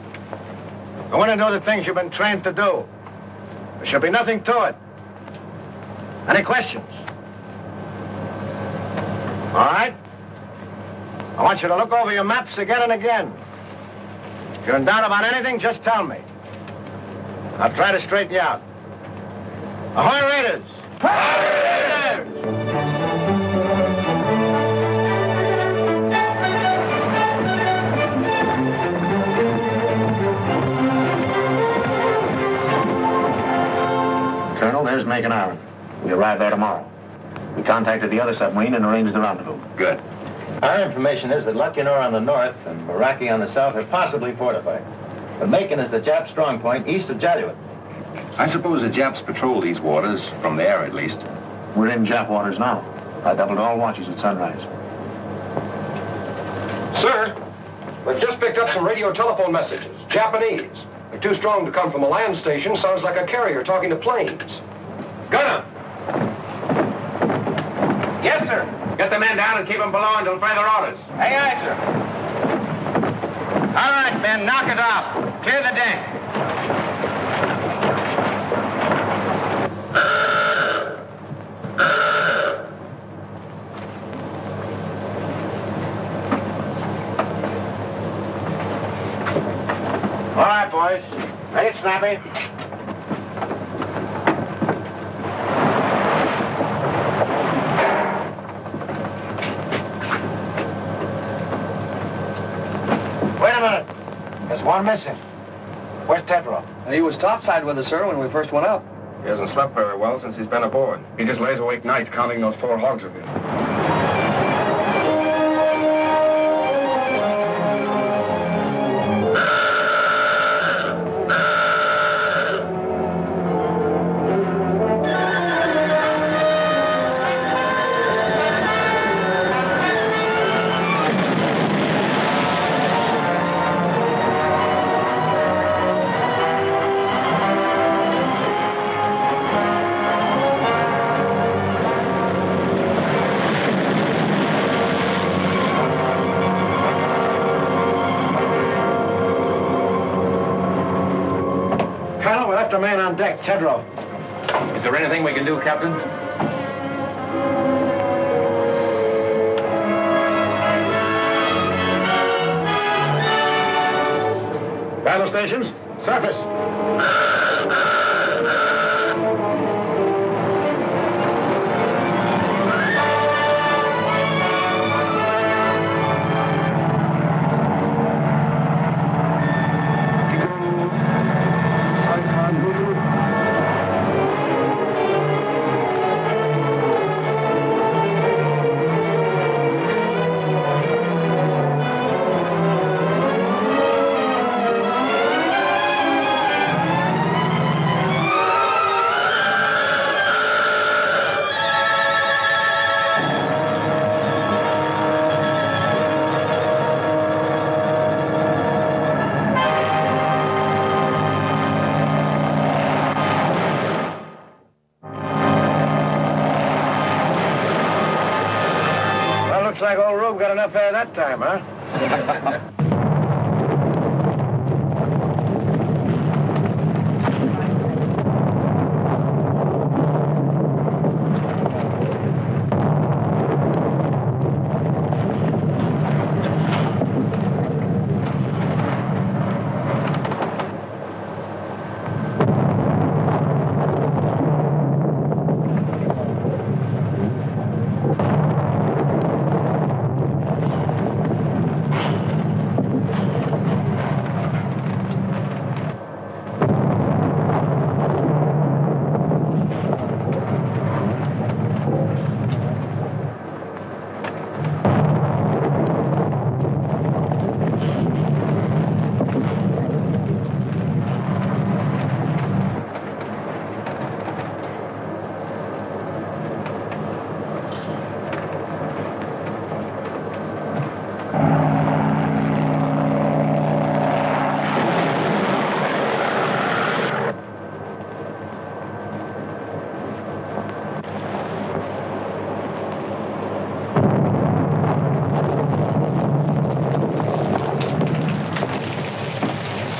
go in and do the things you've been trained to do. There should be nothing to it. Any questions? All right? I want you to look over your maps again and again. If you're in doubt about anything, just tell me. I'll try to straighten you out. Ahoy, Raiders! Ahoy, Raiders! Colonel, there's Makin Island. We arrive there tomorrow. We contacted the other submarine and arranged the rendezvous. Good. Our information is that Lucknow on the north and Meraki on the south are possibly fortified. But Makin is the Jap strong point east of Jaluit. I suppose the Japs patrol these waters, from there at least. We're in Jap waters now. I doubled all watches at sunrise. Sir, we've just picked up some radio telephone messages. Japanese. They're too strong to come from a land station. Sounds like a carrier talking to planes. Gunner! Yes, sir. Get the men down and keep them below until further orders. Aye, aye, sir. All right, men, knock it off. Clear the deck. All right, boys. Make it snappy. Wait a minute. There's one missing. Where's Tedrow? He was topside with us, sir, when we first went up. He hasn't slept very well since he's been aboard. He just lays awake nights counting those 4 hogs of his. A man on deck, Tedrow. Is there anything we can do, Captain? Battle stations, surface. Looks like old Rube got enough air that time, huh?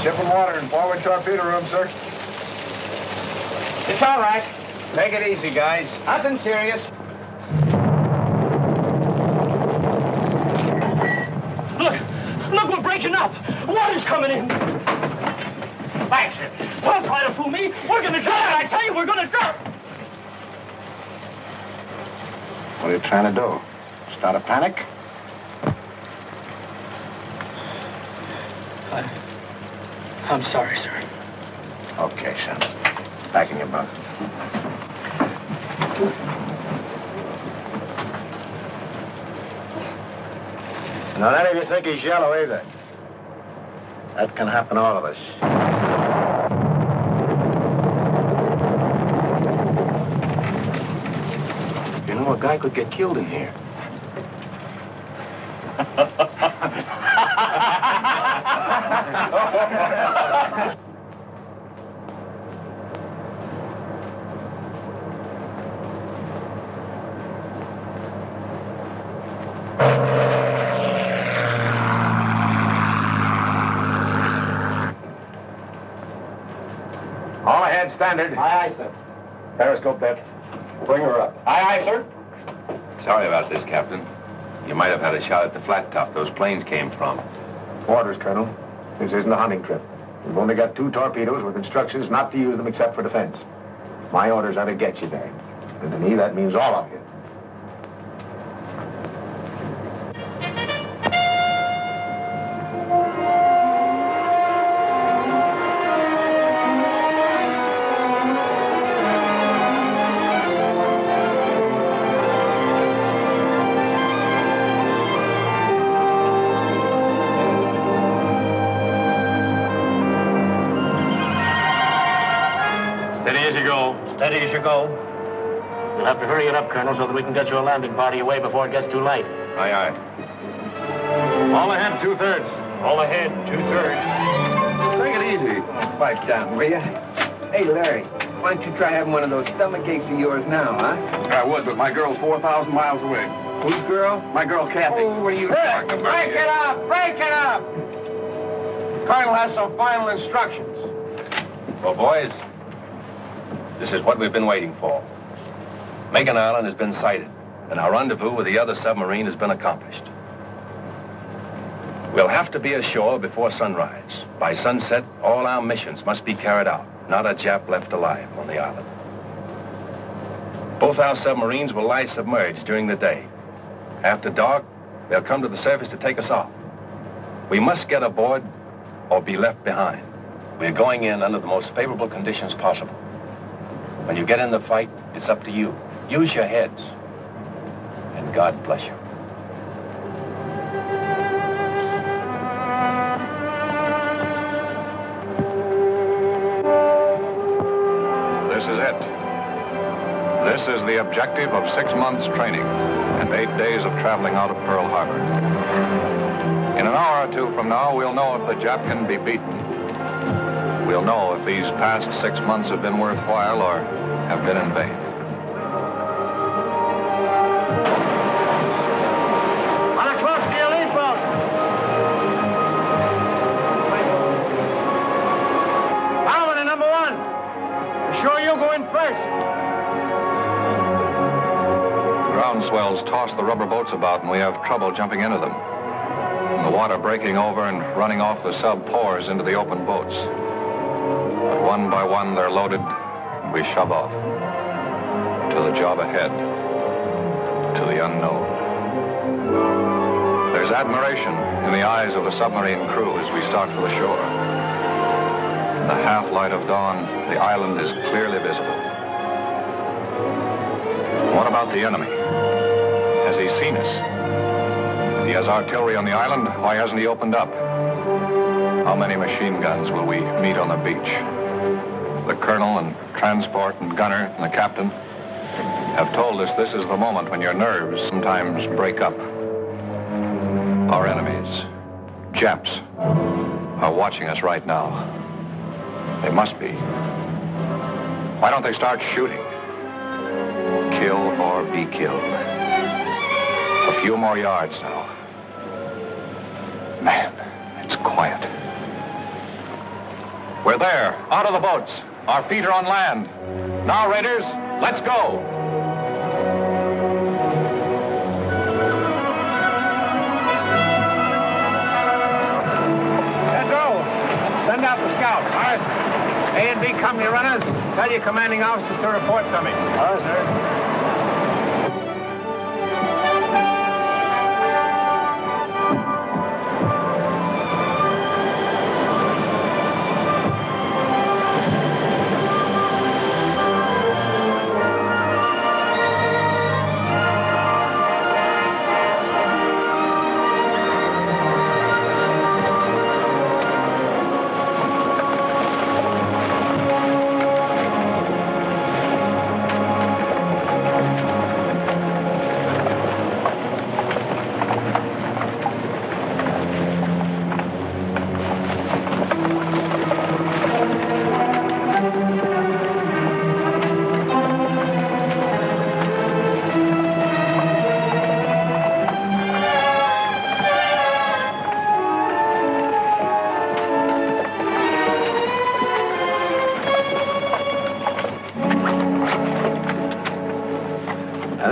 Ship and water in forward torpedo room, sir. It's all right. Take it easy, guys. Nothing serious. Look, we're breaking up. Water's coming in. Thanks. Don't try to fool me. We're going to drown. I tell you, we're going to drown. What are you trying to do? Start a panic? I'm sorry, sir. Okay, son. Back in your bunk. Now, none of you think he's yellow either. That can happen to all of us. You know, a guy could get killed in here. All ahead, standard. Aye, aye, sir. Periscope that. Bring her up. Aye, aye, sir. Sorry about this, Captain. You might have had a shot at the flat top those planes came from. Orders, Colonel. This isn't a hunting trip. We've only got 2 torpedoes with instructions not to use them except for defense. My orders are to get you there. And to me, that means all of you. Steady as you go. You'll have to hurry it up, Colonel, so that we can get your landing party away before it gets too late. Aye, aye. All ahead, 2/3. All ahead, 2/3. Take it easy. Pipe down, will you? Hey, Larry, why don't you try having one of those stomach aches of yours now, huh? I would, but my girl's 4,000 miles away. Whose girl? My girl, Kathy. Oh, what are you talking about? Break it up! Break it up! Colonel has some final instructions. Well, boys, this is what we've been waiting for. Makin Island has been sighted, and our rendezvous with the other submarine has been accomplished. We'll have to be ashore before sunrise. By sunset, all our missions must be carried out. Not a Jap left alive on the island. Both our submarines will lie submerged during the day. After dark, they'll come to the surface to take us off. We must get aboard or be left behind. We're going in under the most favorable conditions possible. When you get in the fight, it's up to you. Use your heads. And God bless you. This is it. This is the objective of 6 months' training and 8 days of traveling out of Pearl Harbor. In an hour or 2 from now, we'll know if the Jap can be beaten. We'll know if these past 6 months have been worthwhile or have been in vain. On a close to your lead boat. Power to number 1. Be sure you go in first. Ground swells toss the rubber boats about, and we have trouble jumping into them. And the water breaking over and running off the sub pours into the open boats. But one by one, they're loaded, and we shove off. To the job ahead. To the unknown. There's admiration in the eyes of the submarine crew as we start for the shore. In the half-light of dawn, the island is clearly visible. What about the enemy? Has he seen us? If he has artillery on the island, why hasn't he opened up? How many machine guns will we meet on the beach? The colonel and transport and gunner and the captain have told us this is the moment when your nerves sometimes break up. Our enemies, Japs, are watching us right now. They must be. Why don't they start shooting? Kill or be killed. A few more yards now. Man, it's quiet. We're there, out of the boats. Our feet are on land. Now, Raiders, let's go. Pedro, send out the scouts. Aye, sir. A and B company runners, tell your commanding officers to report to me. Aye, sir.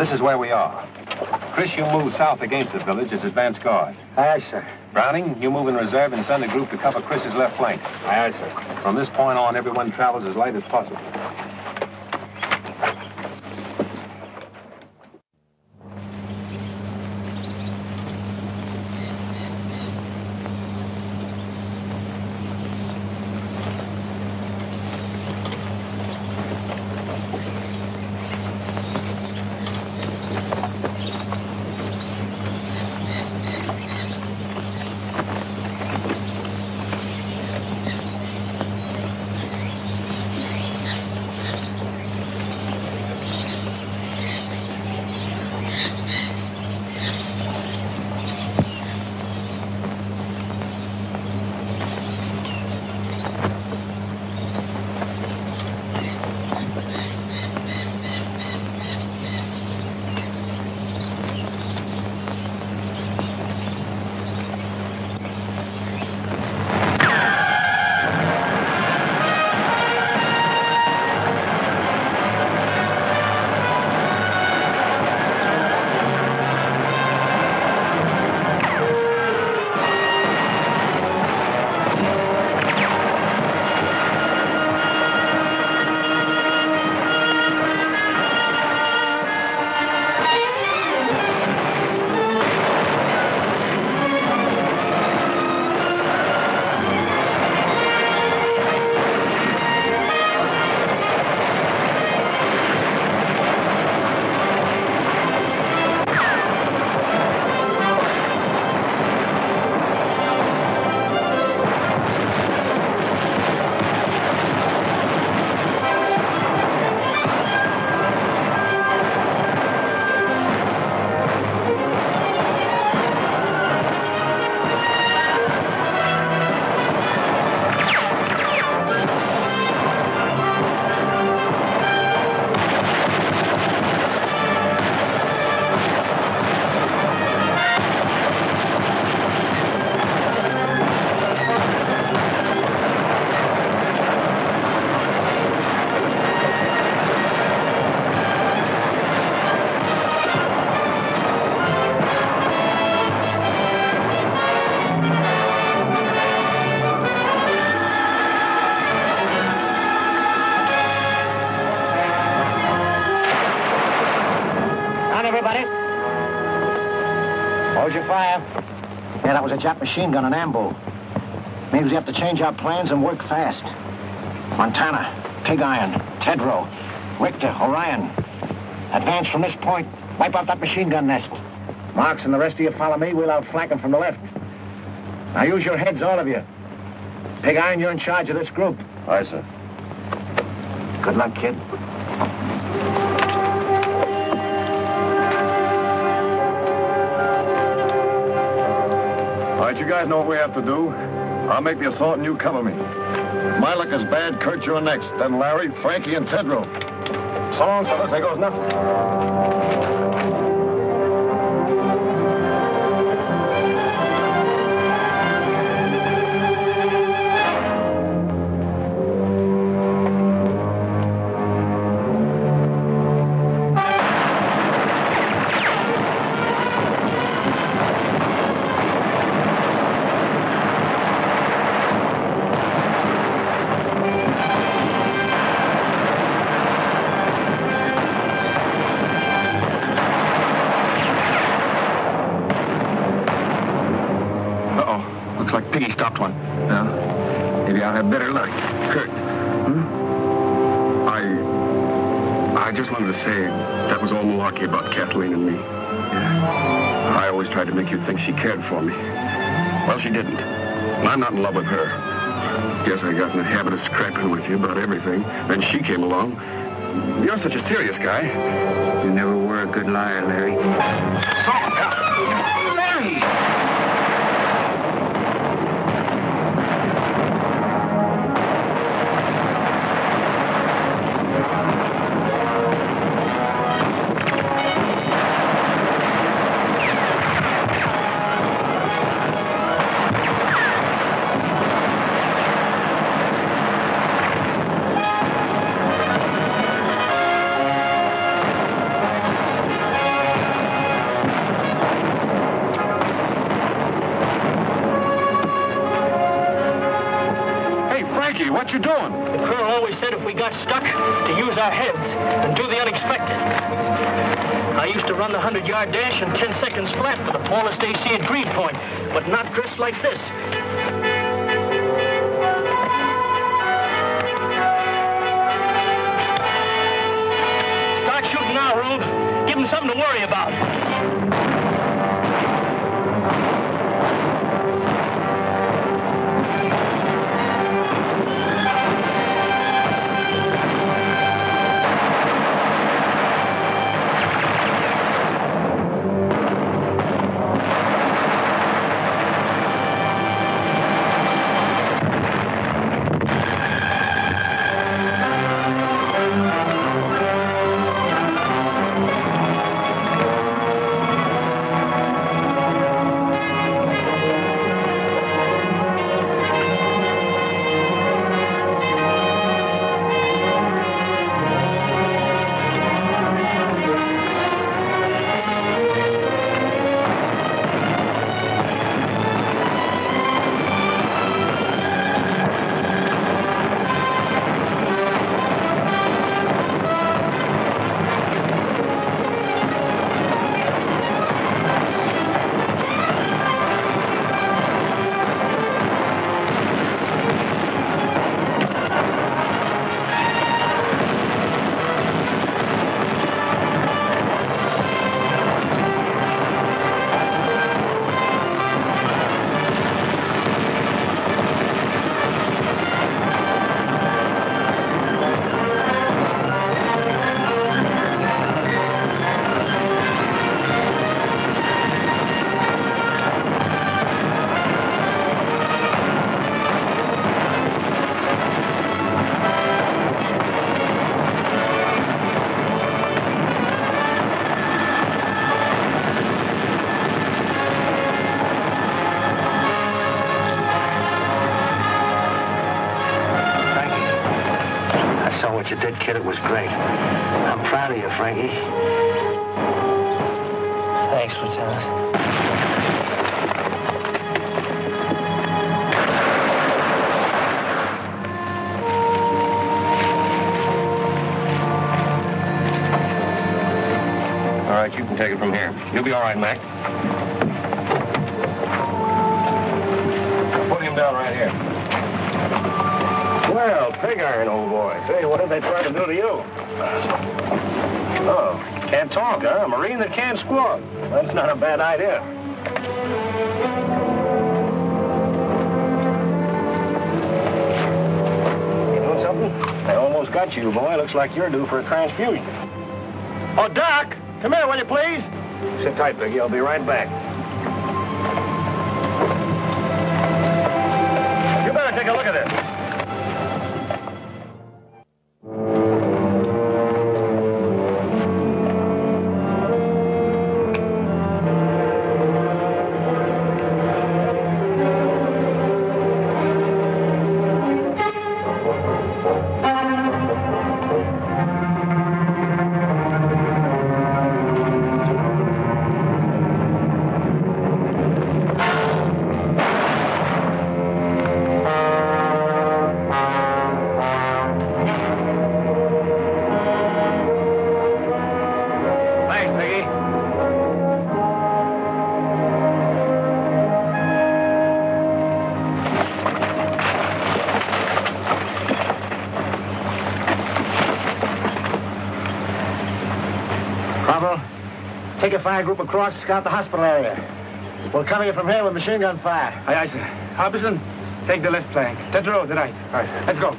This is where we are. Chris, you move south against the village as advance guard. Aye, sir. Browning, you move in reserve and send a group to cover Chris's left flank. Aye, sir. From this point on, everyone travels as light as possible. Hold your fire. Yeah, that was a Jap machine gun, an ambo. Means we have to change our plans and work fast. Montana, Pig Iron, Tedrow, Richter, Orion. Advance from this point. Wipe out that machine gun nest. Marks and the rest of you follow me. We'll outflank them from the left. Now use your heads, all of you. Pig Iron, you're in charge of this group. Aye, sir. Good luck, kid. All right, you guys know what we have to do. I'll make the assault and you cover me. If my luck is bad, Kurt, you're next. Then Larry, Frankie, and Tedrow. So long, fellas. There goes nothing. Larry. Kurt. I just wanted to say that was all malarkey about Kathleen and me. Yeah. I always tried to make you think she cared for me. Well, she didn't. And I'm not in love with her. Guess I got in the habit of scrapping with you about everything. Then she came along. You're such a serious guy. You never were a good liar, Larry. Larry! What you doing? The colonel always said if we got stuck, to use our heads and do the unexpected. I used to run the 100-yard dash in 10 seconds flat for the tallest AC at Greenpoint, but not dressed like this. Start shooting now, Rube. Give him something to worry about. You did, kid. It was great. I'm proud of you, Frankie. Thanks, Lieutenant. All right, you can take it from here. You'll be all right, Mac. Put him down right here. Well, pig iron, old boy. Say, what did they try to do to you? Oh, can't talk, huh? A Marine that can't squawk. That's not a bad idea. You know something? I almost got you, boy. Looks like you're due for a transfusion. Oh, Doc! Come here, will you, please? Sit tight, Biggie. I'll be right back. You better take a look at this. Take a fire group across, scout the hospital area. We'll cover you from here with machine gun fire. Aye, sir. Harbison, take the left flank. Tetro, the right. All right, let's go.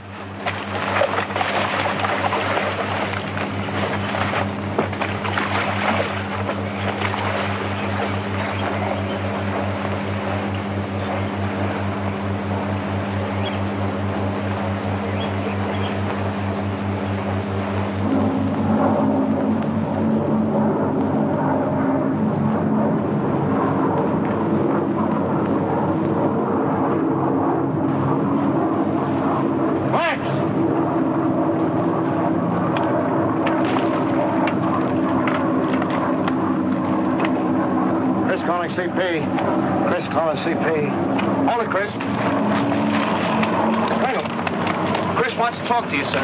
CP. Chris calling CP. Hold it, Chris. Colonel, Chris wants to talk to you, sir.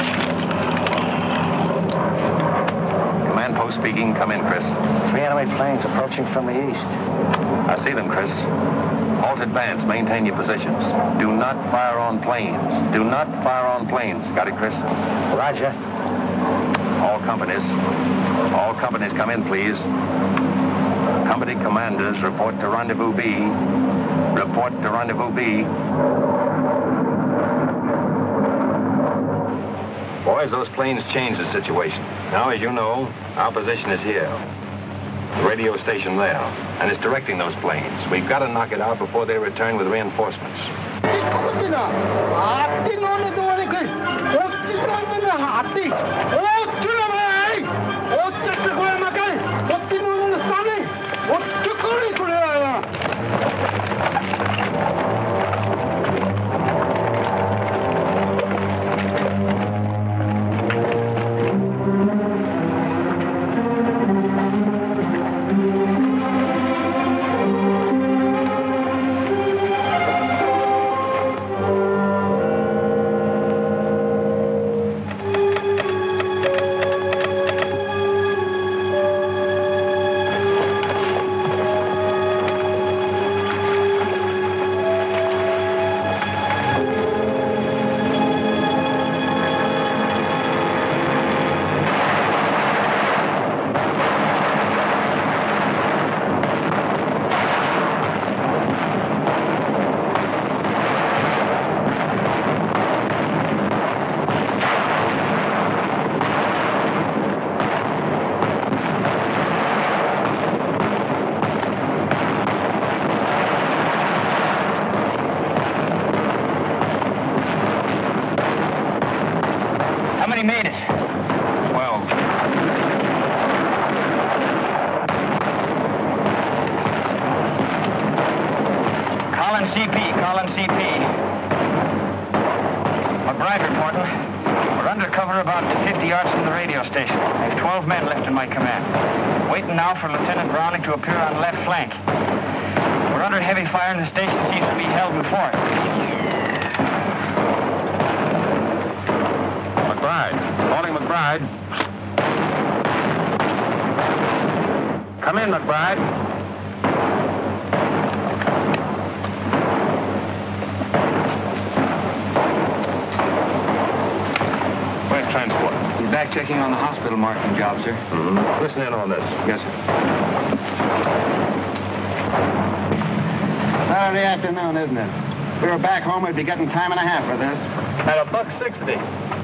Command post speaking. Come in, Chris. 3 enemy planes approaching from the east. I see them, Chris. Halt advance. Maintain your positions. Do not fire on planes. Do not fire on planes. Got it, Chris? Roger. All companies come in, please. Company commanders, report to Rendezvous B. Report to Rendezvous B. Boys, those planes changed the situation. Now, as you know, our position is here. The radio station there. And it's directing those planes. We've got to knock it out before they return with reinforcements. For Lieutenant Browning to appear on left flank. We're under heavy fire and the station seems to be held in fort. McBride. Calling McBride. Come in, McBride. Where's transport? He's back checking on the hospital marking job, sir. Mm-hmm. Listen in on this. Yes, sir. Saturday afternoon, isn't it? If we were back home, we'd be getting time and a half for this. At $1.60.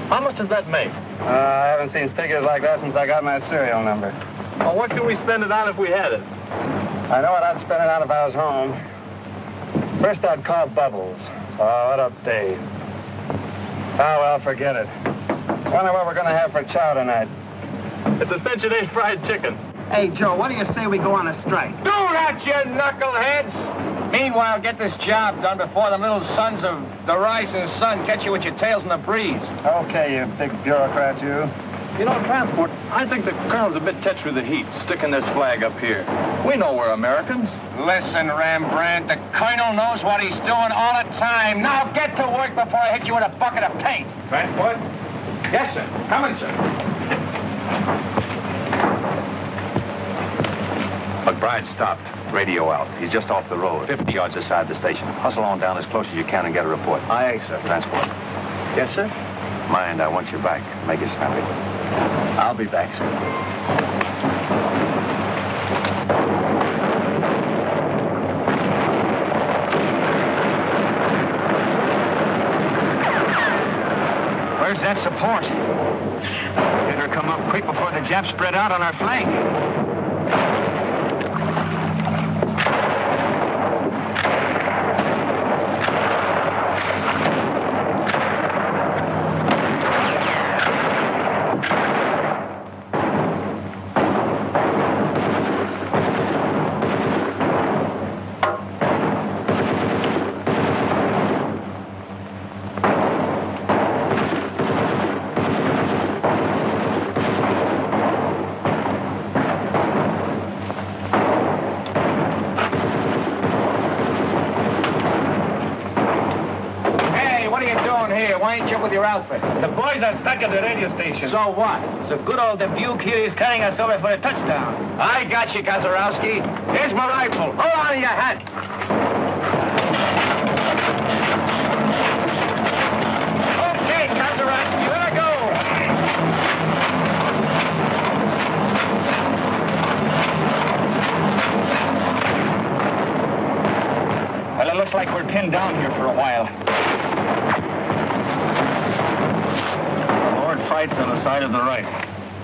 How much does that make? I haven't seen figures like that since I got my serial number. Well, what can we spend it on if we had it? I know what I'd spend it on if I was home. First, I'd call Bubbles. Oh, what a day. Oh, well, forget it. Wonder what we're going to have for chow tonight. It's a cinch-a-day fried chicken. Hey, Joe, what do you say we go on a strike? Do that, you knuckleheads! Meanwhile, get this job done before them little sons of the rising sun catch you with your tails in the breeze. Okay, you big bureaucrat, you. You know, transport, I think the colonel's a bit tetched with the heat, sticking this flag up here. We know we're Americans. Listen, Rembrandt, the colonel knows what he's doing all the time. Now get to work before I hit you with a bucket of paint. Transport? Yes, sir. Coming, sir. McBride stopped. Radio out. He's just off the road, 50 yards aside the station. Hustle on down as close as you can and get a report. Aye, sir. Transport. Yes, sir? Mind, I want you back. Make it snappy. I'll be back, sir. Where's that support? Better come up quick before the Japs spread out on our flank. Why ain't you with your outfit? The boys are stuck at the radio station. So what? So good old Dubuque here is carrying us over for a touchdown. I got you, Gazarowski. Here's my rifle. Hold on to your hat. Okay, Gazarowski, let her go. Well, it looks like we're pinned down here for a while. Fights on the side of the right.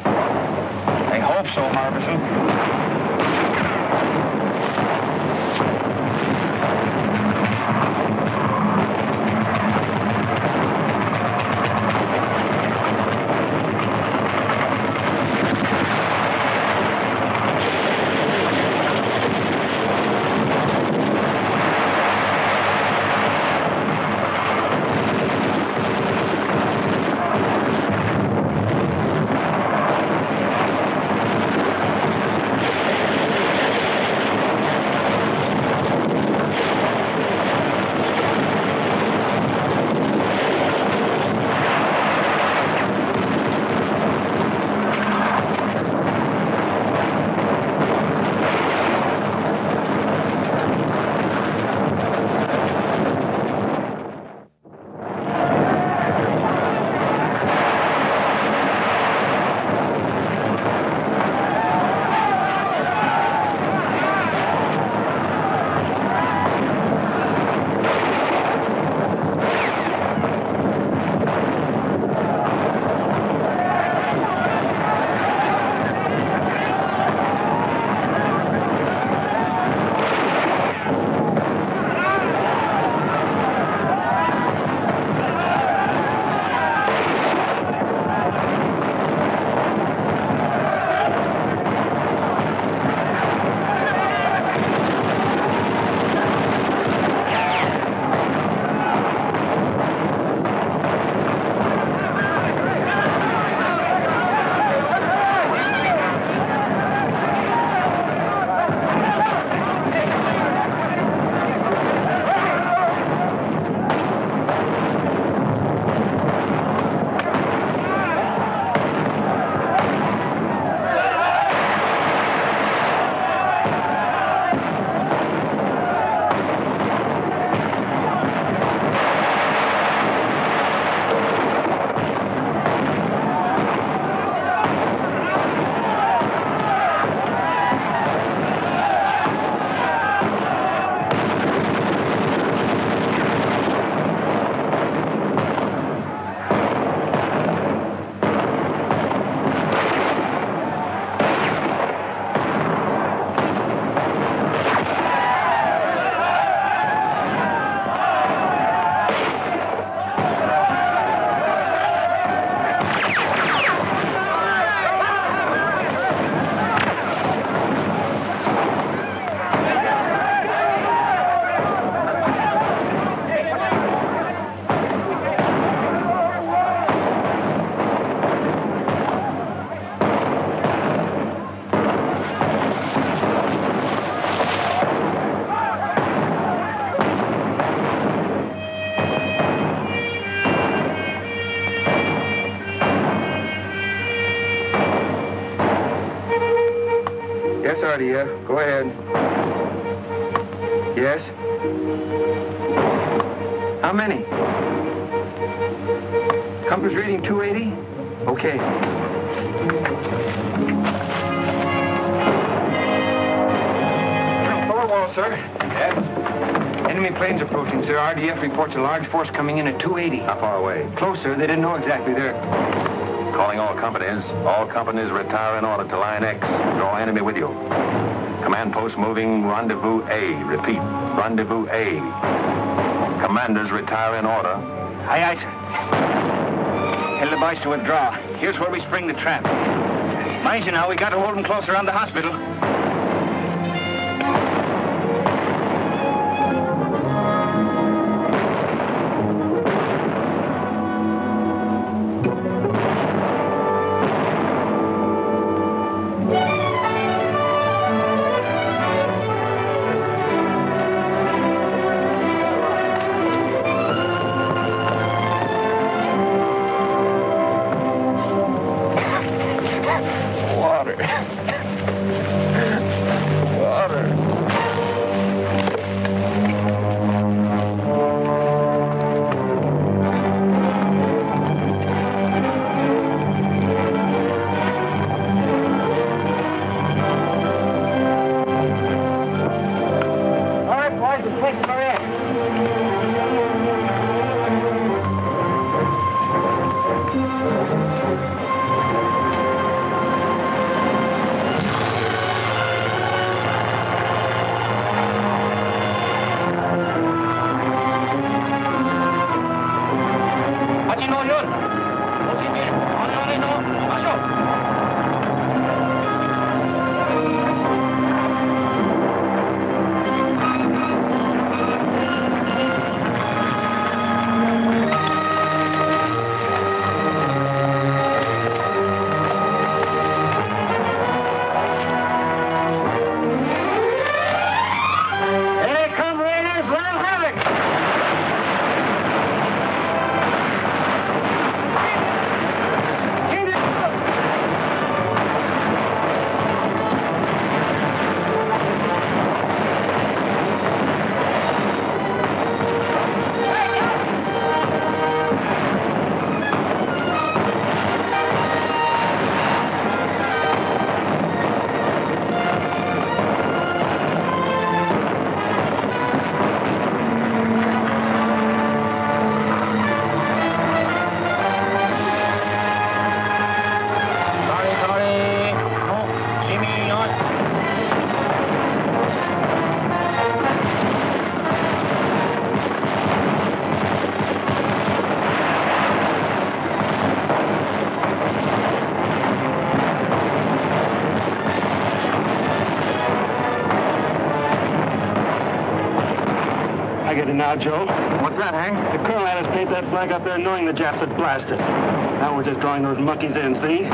I hope so, Harbison. Sardia. Go ahead. Yes? How many? Compass reading 280? Okay. Thorwald, sir. Yes? Enemy planes approaching, sir. RDF reports a large force coming in at 280. How far away? Closer. They didn't know exactly. They're... Calling all companies. All companies retire in order to line X. Draw enemy with you. Command post moving rendezvous A. Repeat, rendezvous A. Commanders retire in order. Aye, aye, sir. Tell the boys to withdraw. Here's where we spring the trap. Mind you now, we got to hold them close around the hospital. Now, Joe. What's that, Hank? The colonel had us paint that flag up there knowing the Japs had blasted. Now we're just drawing those monkeys in, see?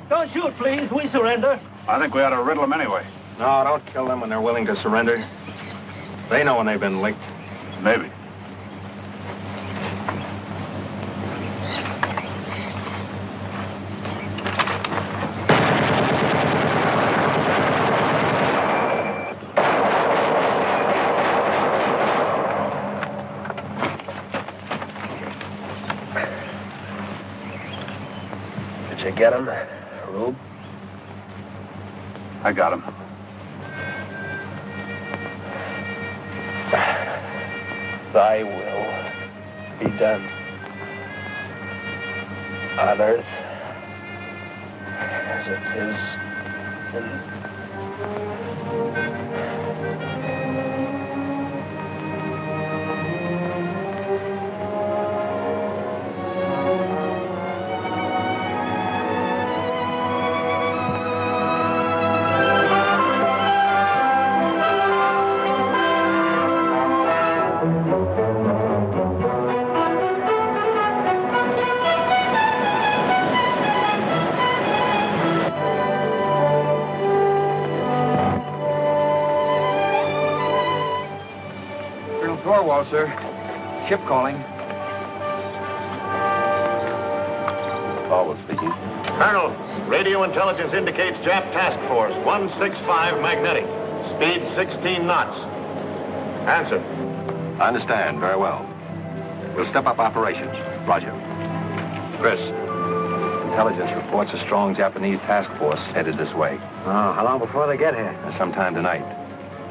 Don't shoot, please. We surrender. I think we ought to riddle them anyway. No, don't kill them when they're willing to surrender. They know when they've been licked. Maybe. Did you get him, Rube? I got him. Thy will be done on earth as it is in... Thorwald, sir. Ship calling. Thorwald speaking. Colonel, radio intelligence indicates Jap Task Force 165 magnetic. Speed 16 knots. Answer. I understand. Very well. We'll step up operations. Roger. Chris, intelligence reports a strong Japanese task force headed this way. Oh, how long before they get here? Sometime tonight.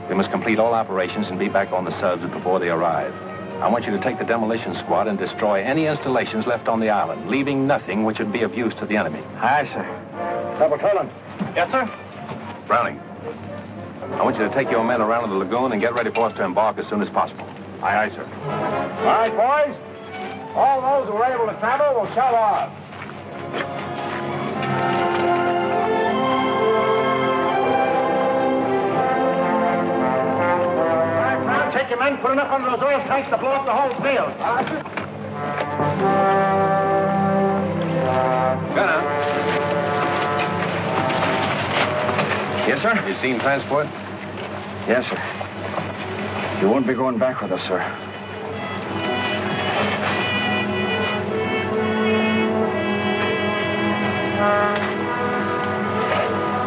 We must complete all operations and be back on the subs before they arrive. I want you to take the demolition squad and destroy any installations left on the island, leaving nothing which would be of use to the enemy. Aye, sir. Double Colonel. Yes, sir? Browning, I want you to take your men around to the lagoon and get ready for us to embark as soon as possible. Aye, aye, sir. All right, boys. All those who are able to travel will shove off. Take your men, put enough under those oil tanks to blow up the whole field. Gunner. Yes, sir? You seen transport? Yes, sir. You won't be going back with us, sir.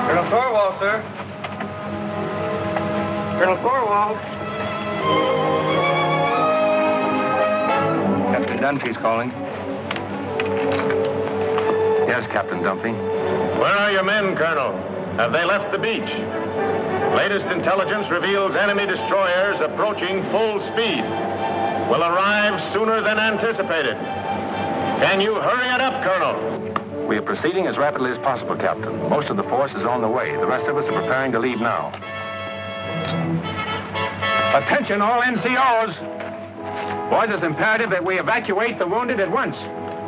Colonel Thorwald, sir. Colonel Thorwald. Captain Dunphy's calling. Yes, Captain Dunphy. Where are your men, Colonel? Have they left the beach? Latest intelligence reveals enemy destroyers approaching full speed. Will arrive sooner than anticipated. Can you hurry it up, Colonel? We are proceeding as rapidly as possible, Captain. Most of the force is on the way. The rest of us are preparing to leave now. Attention, all NCOs. Boys, it's imperative that we evacuate the wounded at once.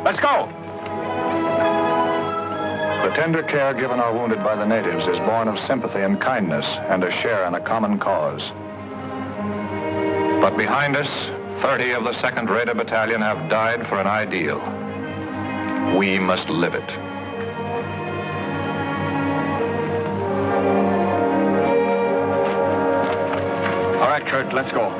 Let's go. The tender care given our wounded by the natives is born of sympathy and kindness and a share in a common cause. But behind us, 30 of the 2nd Raider Battalion have died for an ideal. We must live it. All right, Kurt, let's go.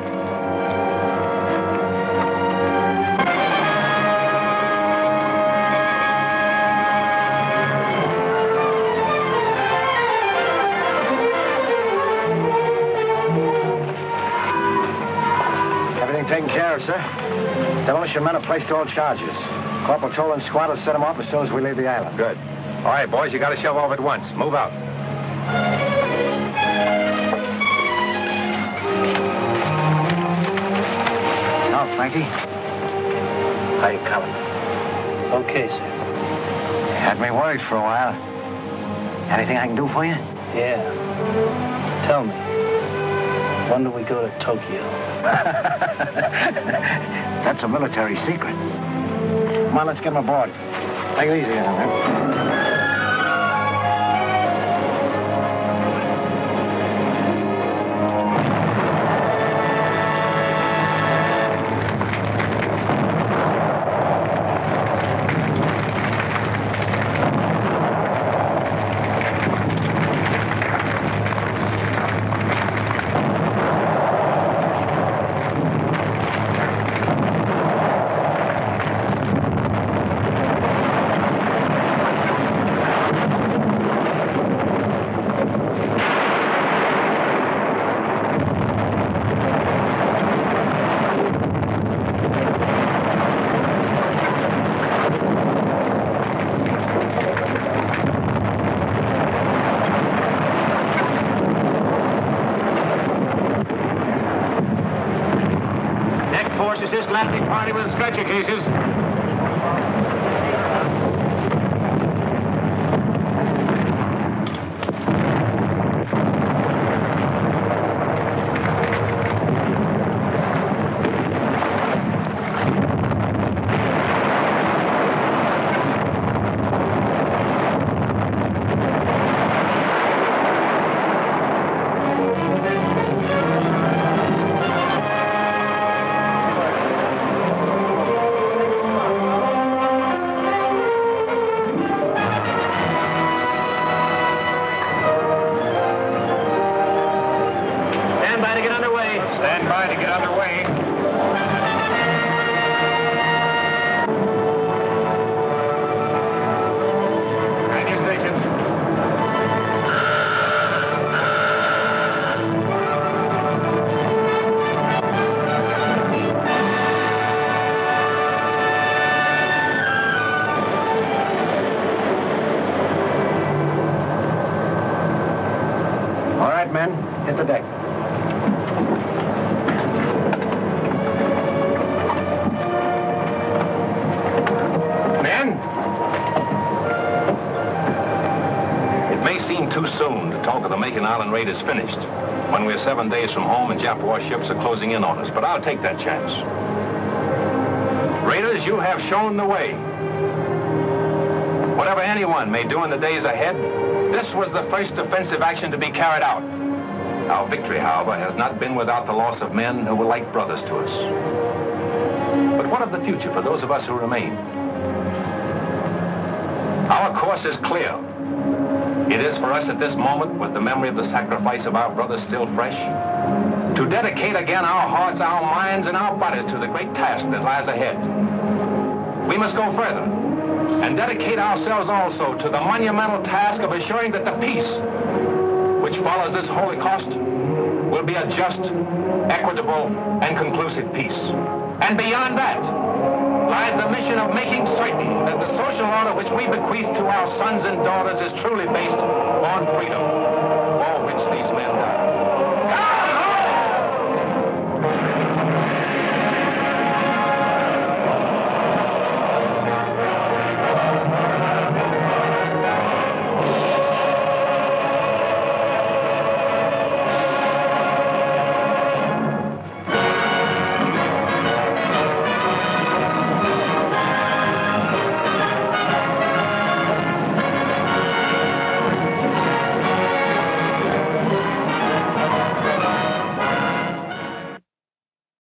Everything taken care of, sir. Demolition men have placed all charges. Corporal Tolan's squad will set them off as soon as we leave the island. Good. All right, boys, you got to shove off at once. Move out. Now, Frankie. How you coming? Okay, sir. Had me worried for a while. Anything I can do for you? Yeah. Tell me, when do we go to Tokyo? That's a military secret. Come on, let's get him aboard. Take it easy, man. Everybody with stretcher cases. Hit the deck. Men! It may seem too soon to talk of the Makin Island raid is finished, when we're 7 days from home and Jap warships are closing in on us, but I'll take that chance. Raiders, you have shown the way. Whatever anyone may do in the days ahead, this was the first offensive action to be carried out. Our victory, however, has not been without the loss of men who were like brothers to us. But what of the future for those of us who remain? Our course is clear. It is for us at this moment, with the memory of the sacrifice of our brothers still fresh, to dedicate again our hearts, our minds, and our bodies to the great task that lies ahead. We must go further and dedicate ourselves also to the monumental task of assuring that the peace which follows this Holocaust will be a just, equitable, and conclusive peace. And beyond that lies the mission of making certain that the social order which we bequeath to our sons and daughters is truly based on freedom, for which these men died.